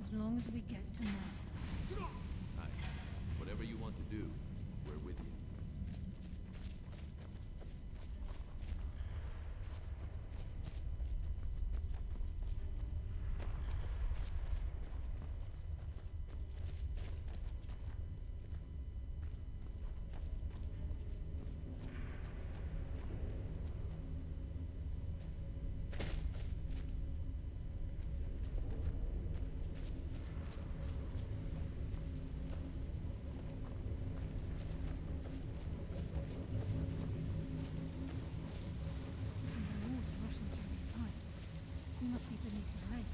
As long as we get to Mercer. Aye. Whatever you want to do, we're with you. We must be beneath the lake.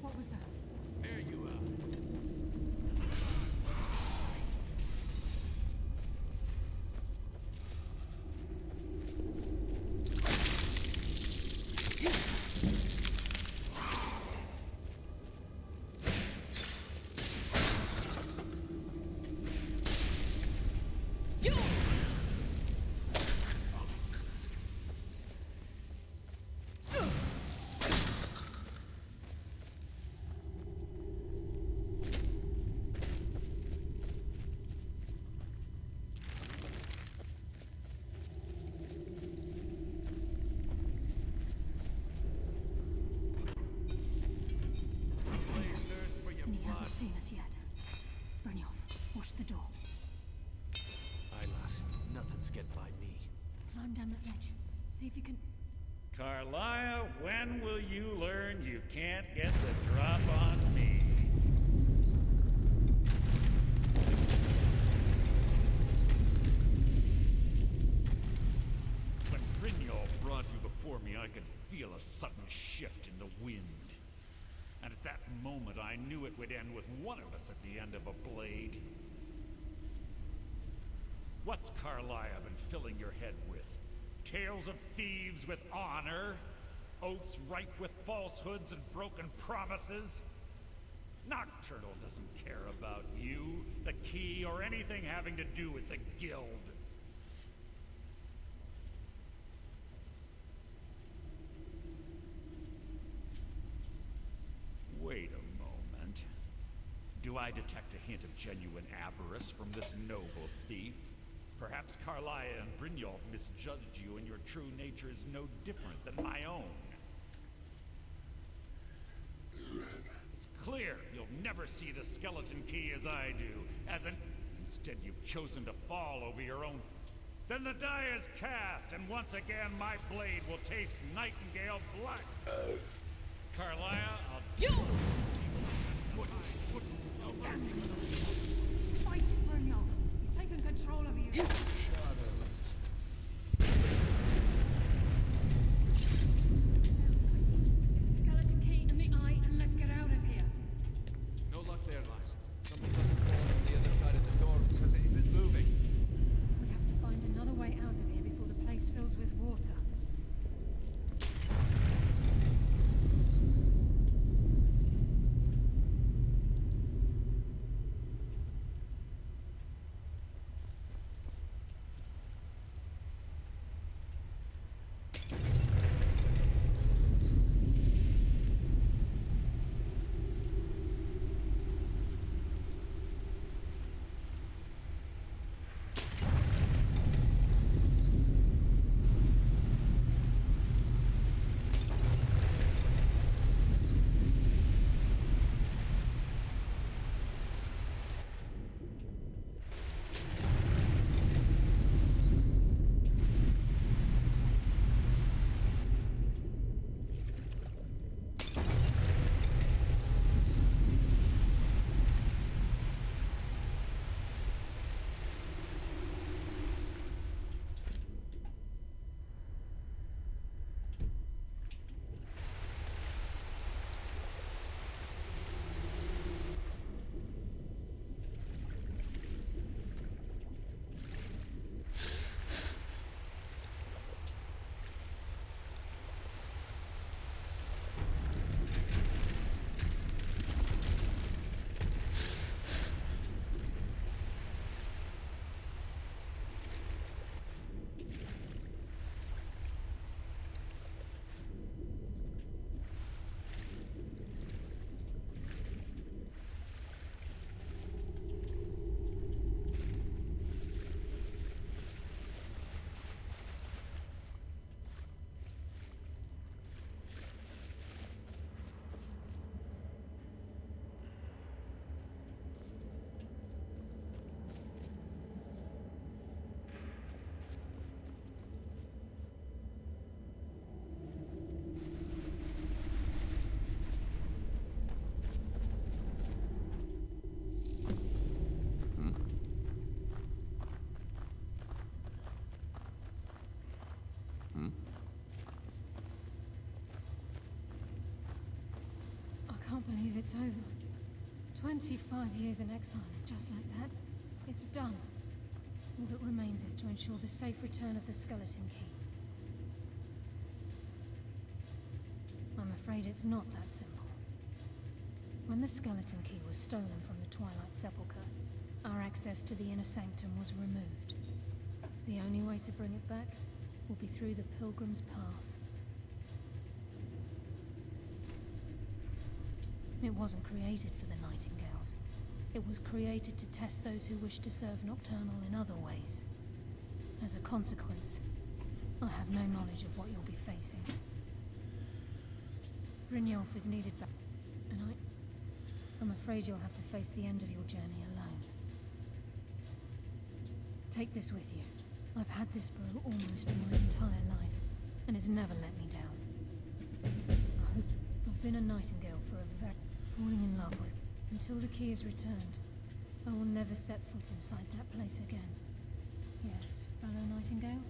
What was that? There you are. And he hasn't seen us yet. Brynjolf, watch the door. Aye, lass. Nothing's get by me. Climb down that ledge. See if you can... Carlia, when will you learn you can't get the drop on me? When Brynjolf brought you before me, I could feel a sudden shift in the wind. And at that moment, I knew it would end with one of us at the end of a blade. What's Carlia been filling your head with? Tales of thieves with honor? Oaths ripe with falsehoods and broken promises? Nocturnal doesn't care about you, the key, or anything having to do with the guild. Wait a moment. Do I detect a hint of genuine avarice from this noble thief? Perhaps Carlia and Brynjolf misjudged you, and your true nature is no different than my own. It's clear you'll never see the skeleton key as I do, Instead, you've chosen to fall over your own Then the die is cast, and once again my blade will taste Nightingale blood. Carlia, I'll... You! Damn you! Fight it, Brynjolf! He's taken control of you! Skeleton key in the eye, and let's get out of here. No luck there, lass. Something doesn't fall on the other side of the door because it isn't moving. We have to find another way out of here before the place fills with water. I can't believe it's over. 25 years in exile, and just like that, it's done. All that remains is to ensure the safe return of the skeleton key. I'm afraid it's not that simple. When the skeleton key was stolen from the Twilight Sepulchre, our access to the inner sanctum was removed. The only way to bring it back will be through the Pilgrim's Path. It wasn't created for the Nightingales. It was created to test those who wish to serve Nocturnal in other ways. As a consequence, I have no knowledge of what you'll be facing. Brynjolf is needed back, and I'm afraid you'll have to face the end of your journey alone. Take this with you. I've had this bow almost my entire life, and it's never let me down. I've been a Nightingale for a very... falling in love with. Until the key is returned, I will never set foot inside that place again. Yes, fellow Nightingale?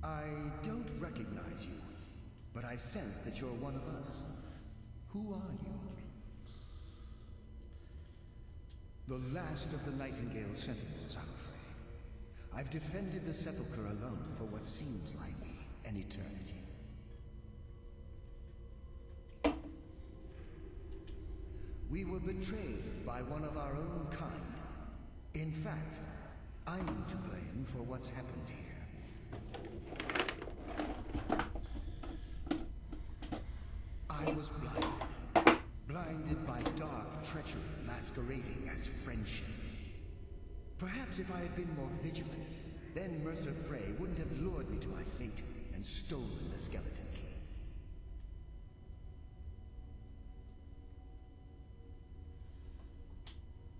I don't recognize you, but I sense that you're one of us. Who are you? The last of the Nightingale Sentinels, I'm afraid. I've defended the Sepulchre alone for what seems like an eternity. We were betrayed by one of our own kind. In fact, I'm to blame for what's happened here. I was blinded. Blinded by dark treachery masquerading as friendship. Perhaps if I had been more vigilant, then Mercer Frey wouldn't have lured me to my fate and stolen the skeleton key.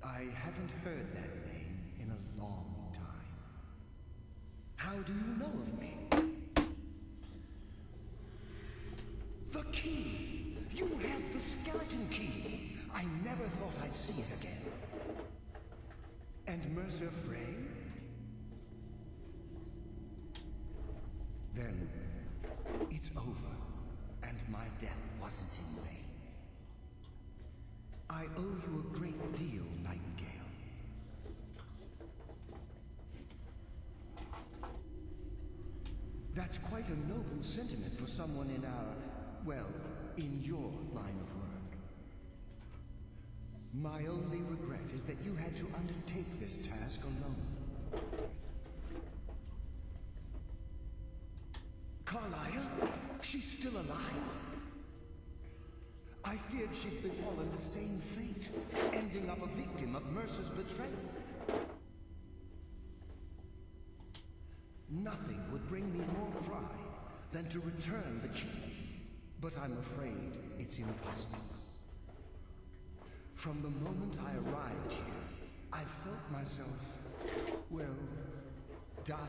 I haven't heard that name in a long time. How do you know of me? The key! You have the skeleton key! I never thought I'd see it again. And Mercer Frey? Then, it's over, and my death wasn't in vain. I owe you a great deal, Nightingale. That's quite a noble sentiment for someone in our, well, in your line of work. My only regret is that you had to undertake this task alone. Carlia? She's still alive? I feared she'd befallen the same fate, ending up a victim of Mercer's betrayal. Nothing would bring me more pride than to return the key, but I'm afraid it's impossible. From the moment I arrived here, I felt myself, well, dying.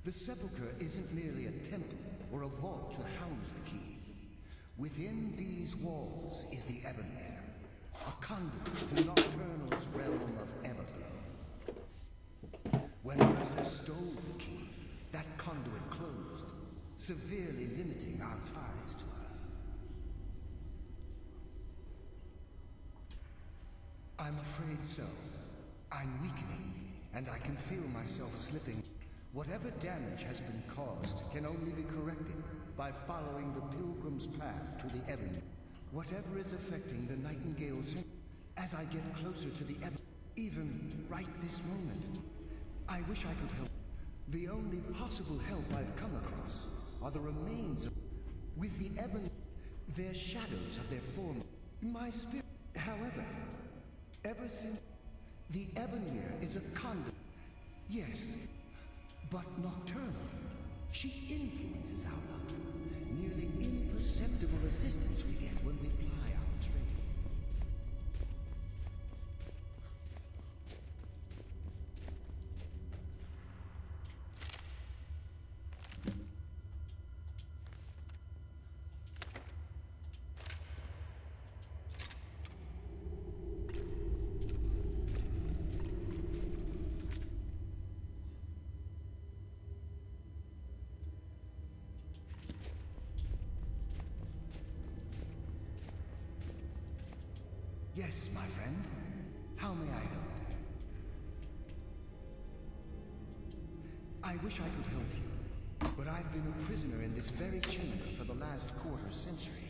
The Sepulchre isn't merely a temple or a vault to house the key. Within these walls is the Ebonmere, a conduit to Nocturnal's realm of Everglow. When Mercer stole the key, that conduit closed, severely limiting our ties to her. I'm afraid so. I'm weakening, and I can feel myself slipping. Whatever damage has been caused can only be corrected by following the Pilgrim's path to the Ebony. Whatever is affecting the Nightingale's... As I get closer to the Ebony, even right this moment, I wish I could help. The only possible help I've come across are the remains of... With the Ebony, they're shadows of their form. My spirit... However, ever since... The Ebonmere is a conduit. Yes. But Nocturnal, she influences our luck. Nearly imperceptible assistance we get when we ply our trade. Yes, my friend. How may I help? I wish I could help you, but I've been a prisoner in this very chamber for the last quarter century.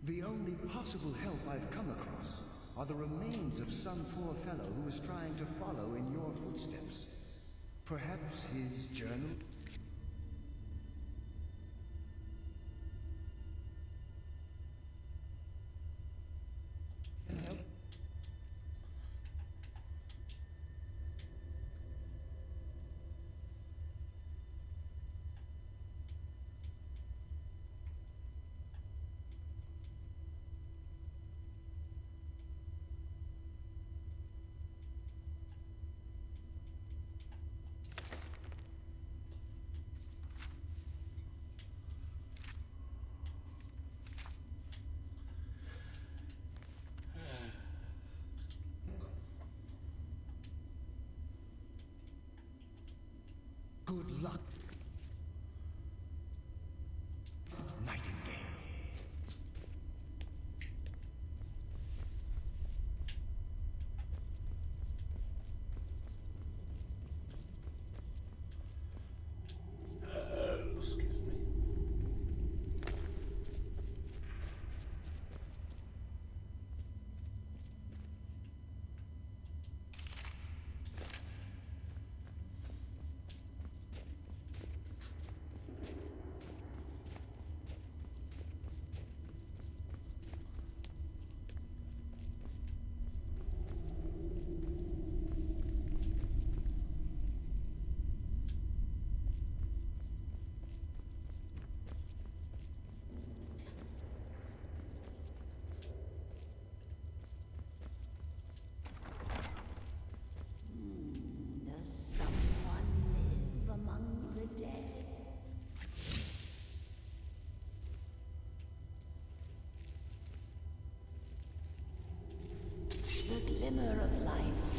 The only possible help I've come across are the remains of some poor fellow who was trying to follow in your footsteps. Perhaps his journal?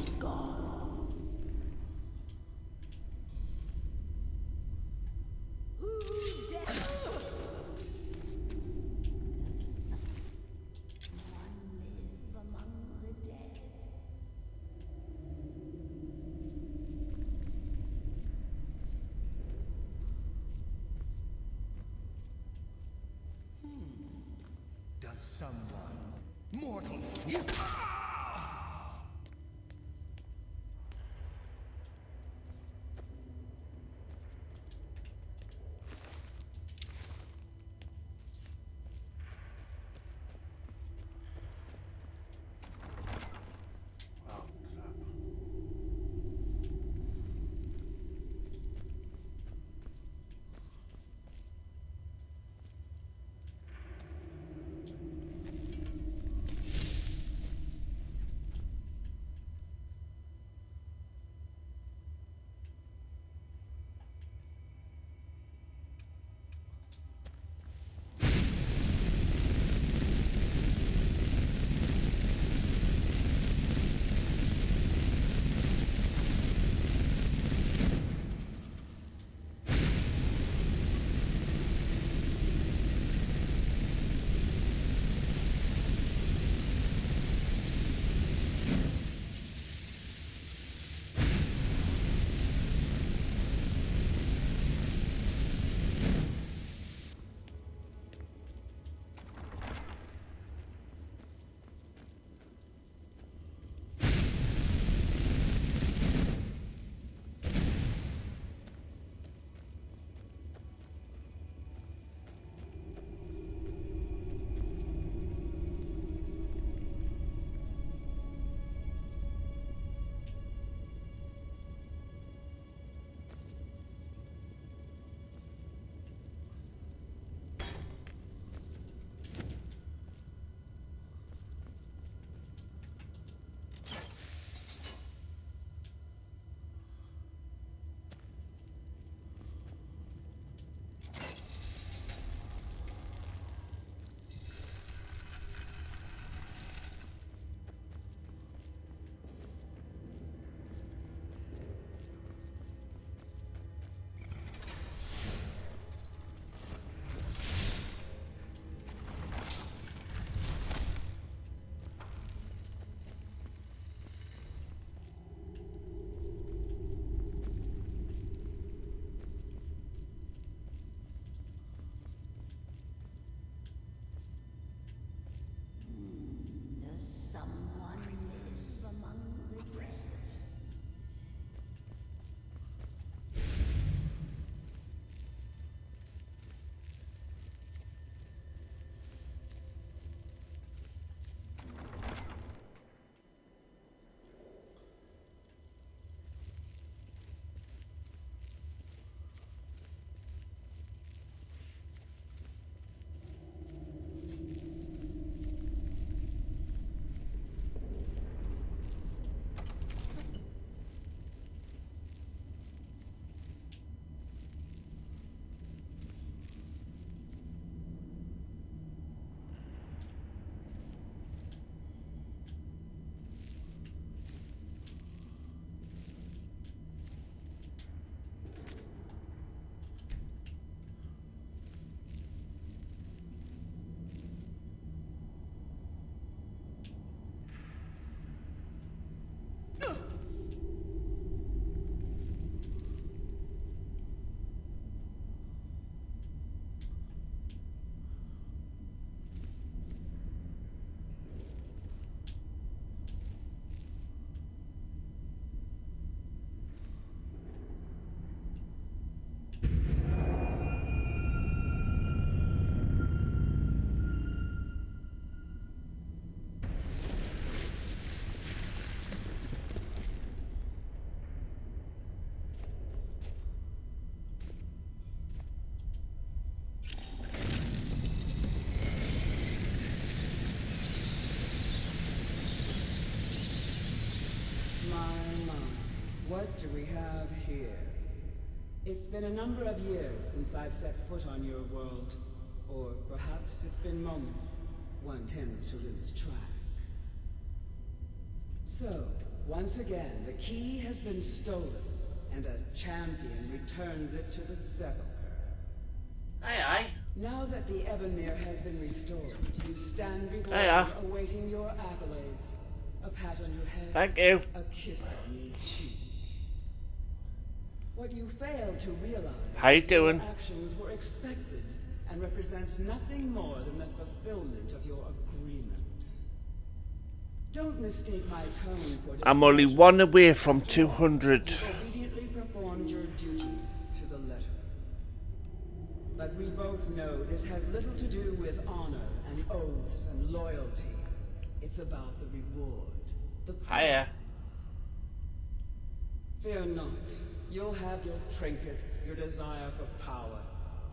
is gone. Who dare? Does someone, mortal fool... What do we have here? It's been a number of years since I've set foot on your world. Or perhaps it's been moments. One tends to lose track. So, once again, the key has been stolen, and a champion returns it to the sepulchre. Aye, aye. Now that the Ebonmere has been restored, you stand before Hiya. me awaiting your accolades. A pat on your head. Thank you. A kiss on your cheek. What you fail to realize How you is your doing? actions were expected and represent nothing more than the fulfillment of your agreement. Don't mistake my tone for I'm only one away from 200. you obediently performed your duties to the letter. But we both know this has little to do with honor and oaths and loyalty. It's about the reward. The Hiya. Fear not. You'll have your trinkets, your desire for power,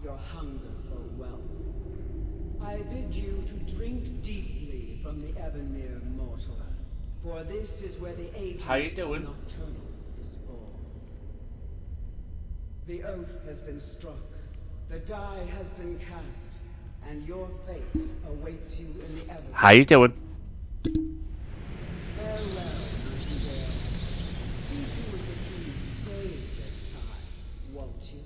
your hunger for wealth. I bid you to drink deeply from the Ebonmere mortal, for this is where the agent How you doing? nocturnal is born. The oath has been struck, the die has been cast, and your fate awaits you in the Ebonmere. How you doing? Farewell, Nightingale. See to it that you stay this time, won't you?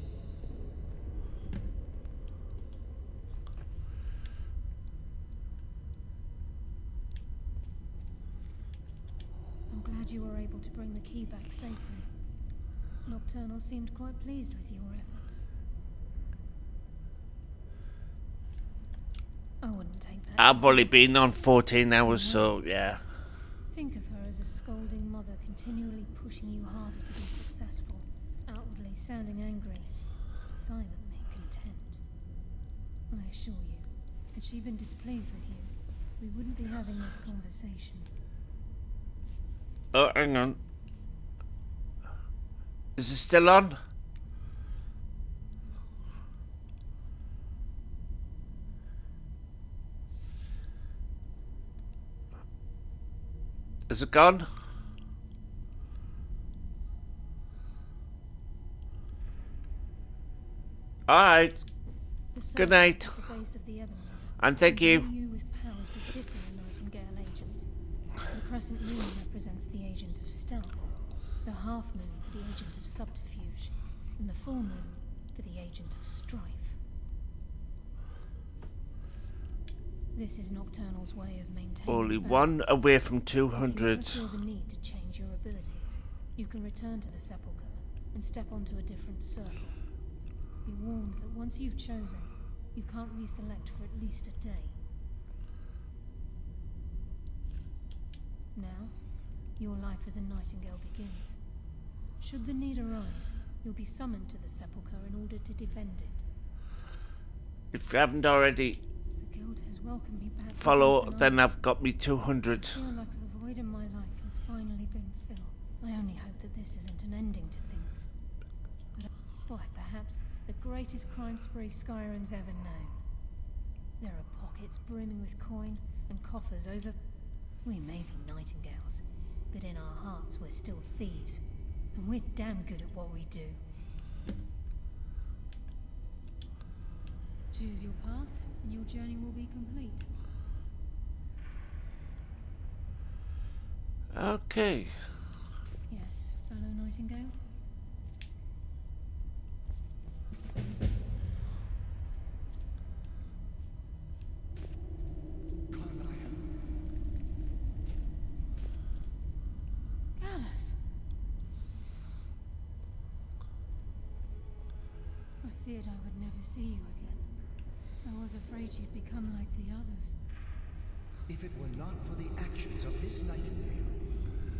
I'm glad you were able to bring the key back safely. Nocturnal seemed quite pleased with your efforts. I wouldn't take that. I've only been on 14 hours, so yeah. Think of her as a scolding mother continually pushing you harder to be successful, outwardly sounding angry, silently content. I assure you, had she been displeased with you, we wouldn't be having this conversation. Oh, hang on. Is it still on? Is it gone? Alright. Good night. And thank you. With powers befitting a Nightingale agent. The crescent moon represents the agent of stealth, the half moon for the agent of subterfuge, and the full moon for the agent of strife. This is Nocturnal's way of maintaining Only balance. one away from If you 200. ever feel the need to change your abilities, you can return to the sepulchre and step onto a different circle. Be warned that once you've chosen, you can't reselect for at least a day. Now, your life as a Nightingale begins. Should the need arise, you'll be summoned to the sepulchre in order to defend it. If you haven't already The guild has welcomed me back. follow, then I've got me 200. I feel like the void in my life has finally been filled. I only hope that this isn't an ending to things. But why, perhaps the greatest crime spree Skyrim's ever known. There are pockets brimming with coin and coffers over. We may be Nightingales, but in our hearts we're still thieves, and we're damn good at what we do. Choose your path, and your journey will be complete. Okay. Yes, fellow Nightingale? Gallus! I feared I would never see you again. I was afraid you'd become like the others. If it were not for the actions of this Nightingale,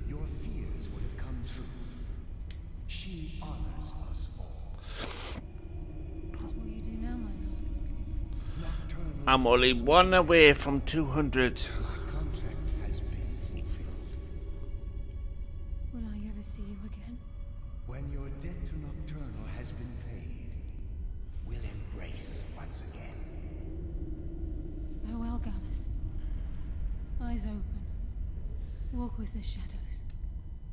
your fears would have come true. She honors us all. What will you do now, my lord? I'm only one away from 200. My contract has been fulfilled. Will I ever see you again? When your debt to Nocturnal has been paid, we'll embrace once again. Farewell, Gallus. Eyes open. Walk with the shadows.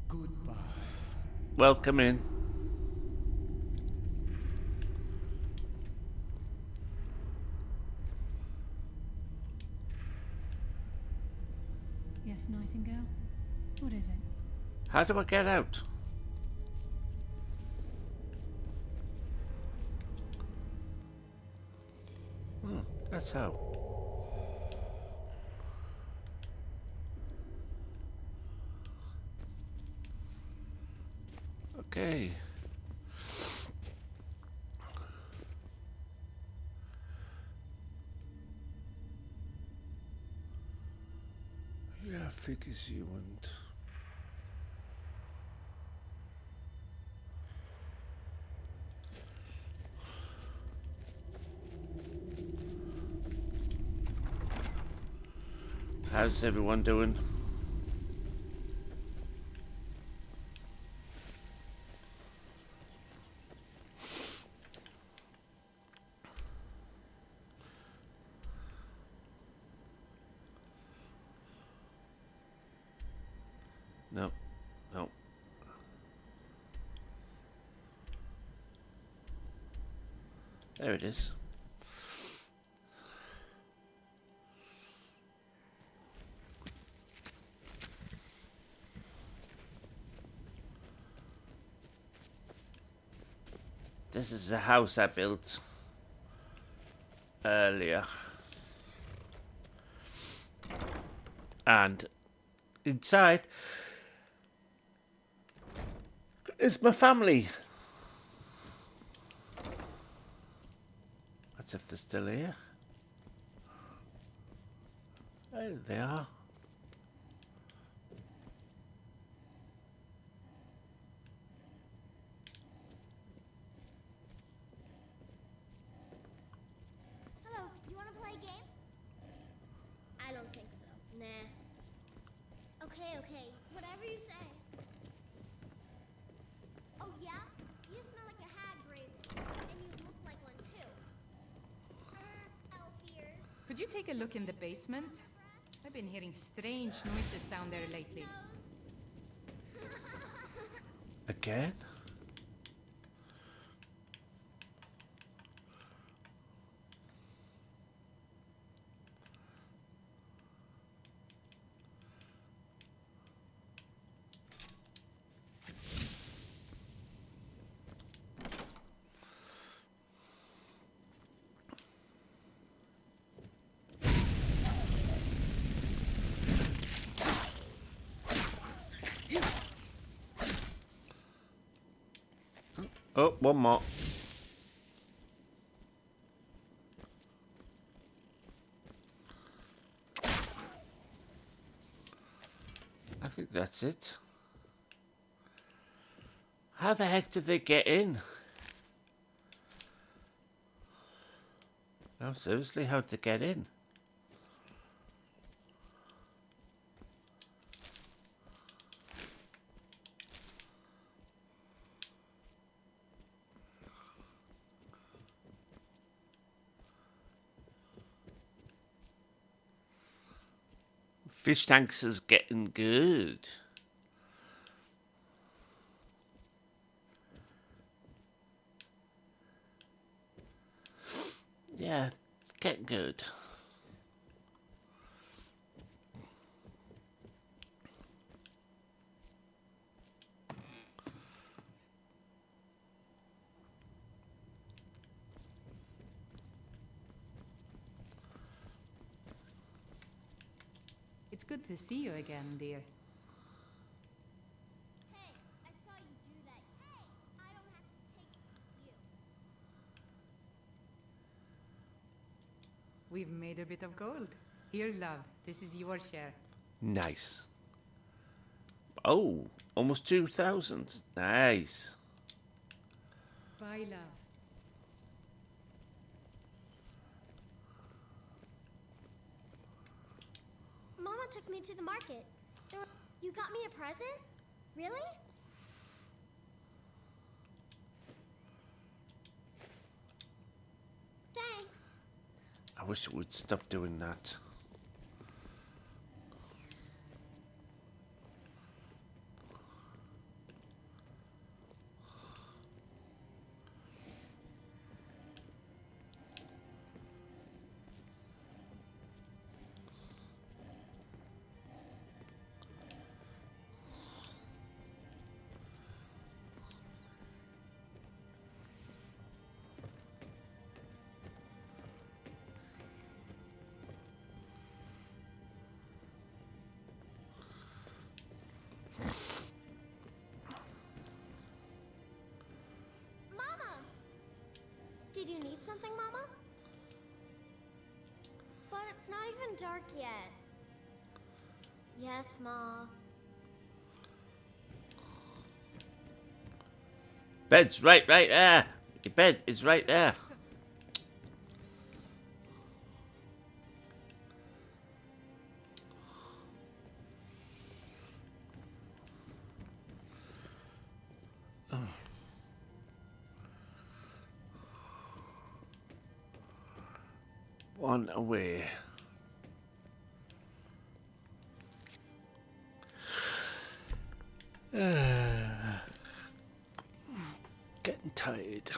Goodbye. Welcome in. Yes, Nightingale? What is it? How do I get out? That's how. Okay. Yeah, figures you and... How's everyone doing? No. No. There it is. This is the house I built earlier. And inside is my family. That's if they're still here. There they are. Hello, you want to play a game? I don't think so. Nah. Okay, whatever you say. Oh yeah? You smell like a hag, Raven. And you look like one too. Elf ears. Could you take a look in the basement? I've been hearing strange noises down there lately. Again? Oh, one more. I think that's it. How the heck did they get in? No, seriously, how'd they get in? Fish tanks is getting good. Yeah, it's getting good. It's good to see you again, dear. Hey, I saw you do that. Hey, I don't have to take it from you. We've made a bit of gold. Here, love. This is your share. Nice. Oh, almost 2,000. Nice. Bye, love. Mama took me to the market. You got me a present? Really? Thanks. I wish it would stop doing that. Did you need something, Mama? But it's not even dark yet. Yes, Ma. Bed's right there. Your bed is right there. One away. Getting tired.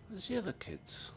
Where's the other kids?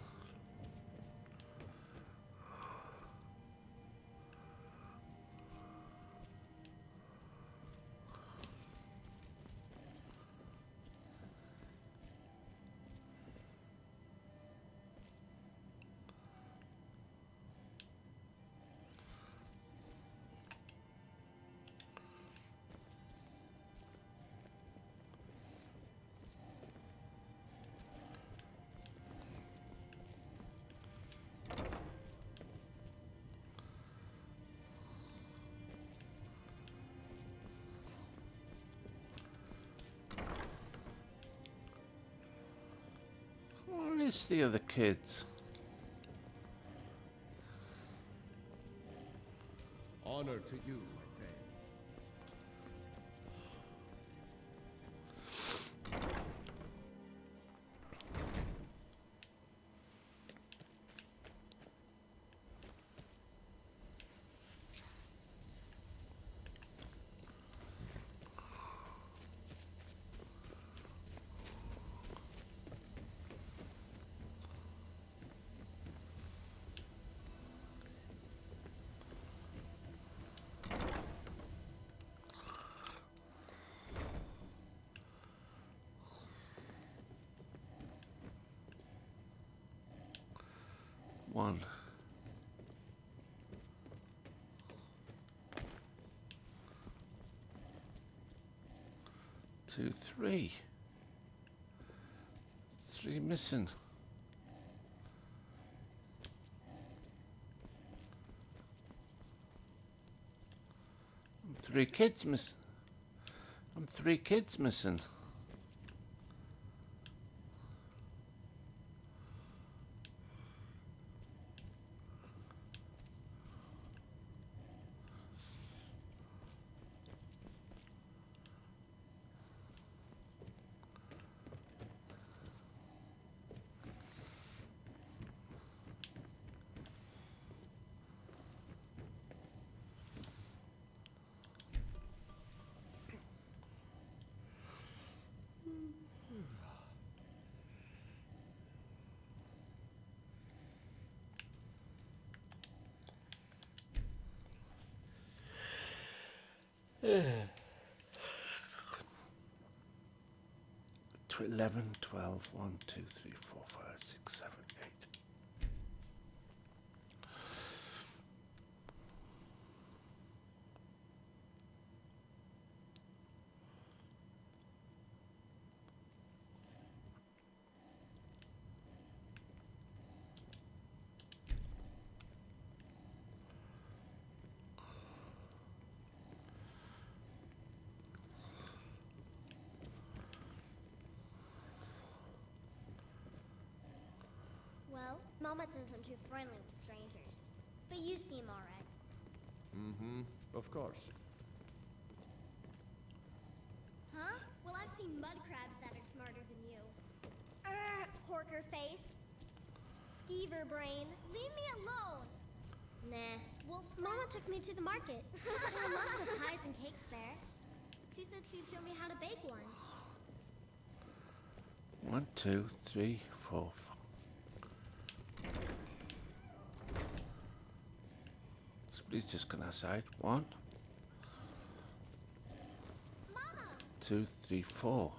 Where is the other kids? Honor to you, my friend. One. 2, 3. 3 missing. I'm 3 kids missing. I'm 3 kids missing. To 11, 12, 1, 2, 3, 4, 5, 6, 7, 8. Well, Mama says I'm too friendly with strangers. But you seem alright. Mm-hmm. Of course. Huh? Well, I've seen mud crabs that are smarter than you. Porker face. Skeever brain. Leave me alone. Nah. Well, Mama took me to the market. There were lots of pies and cakes there. She said she'd show me how to bake one. 1, 2, 3, 4. Somebody's just gone outside. 1, 2, 3, 4.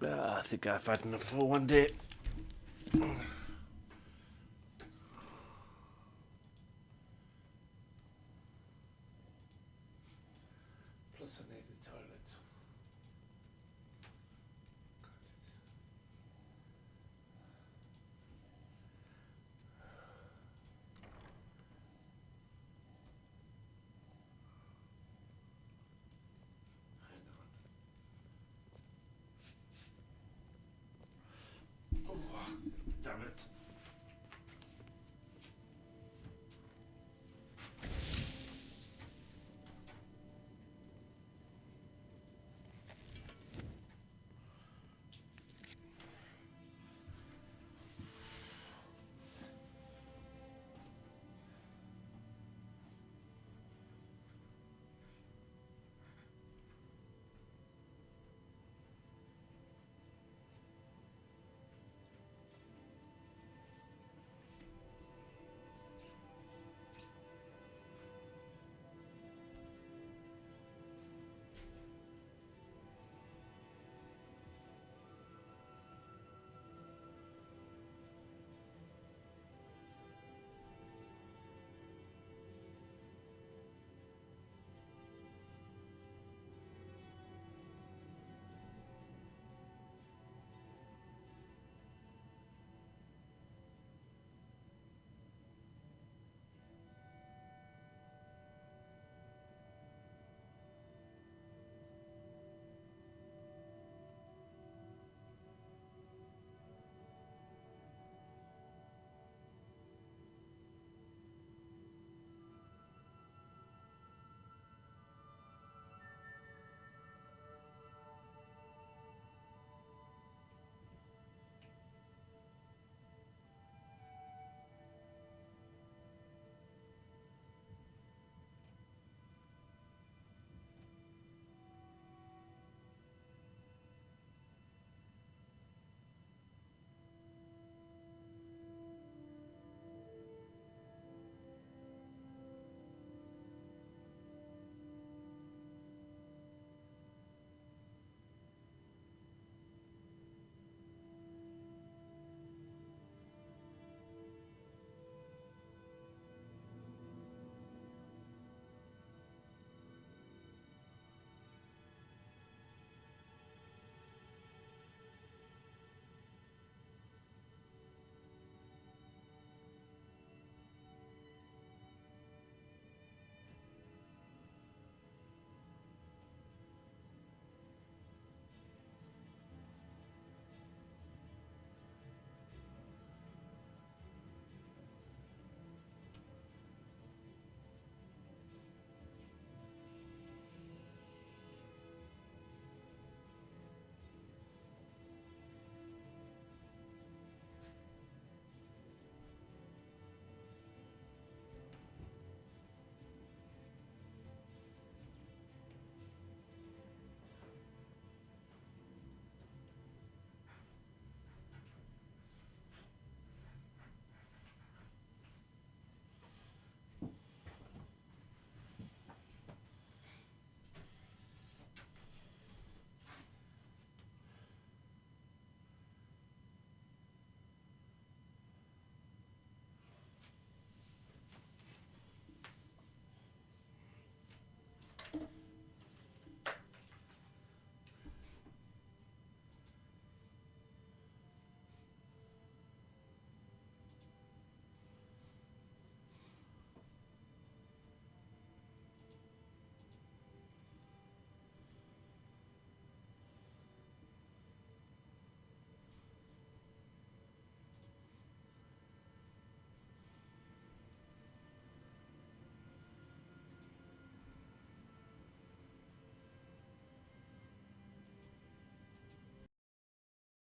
I think I've had enough for one day.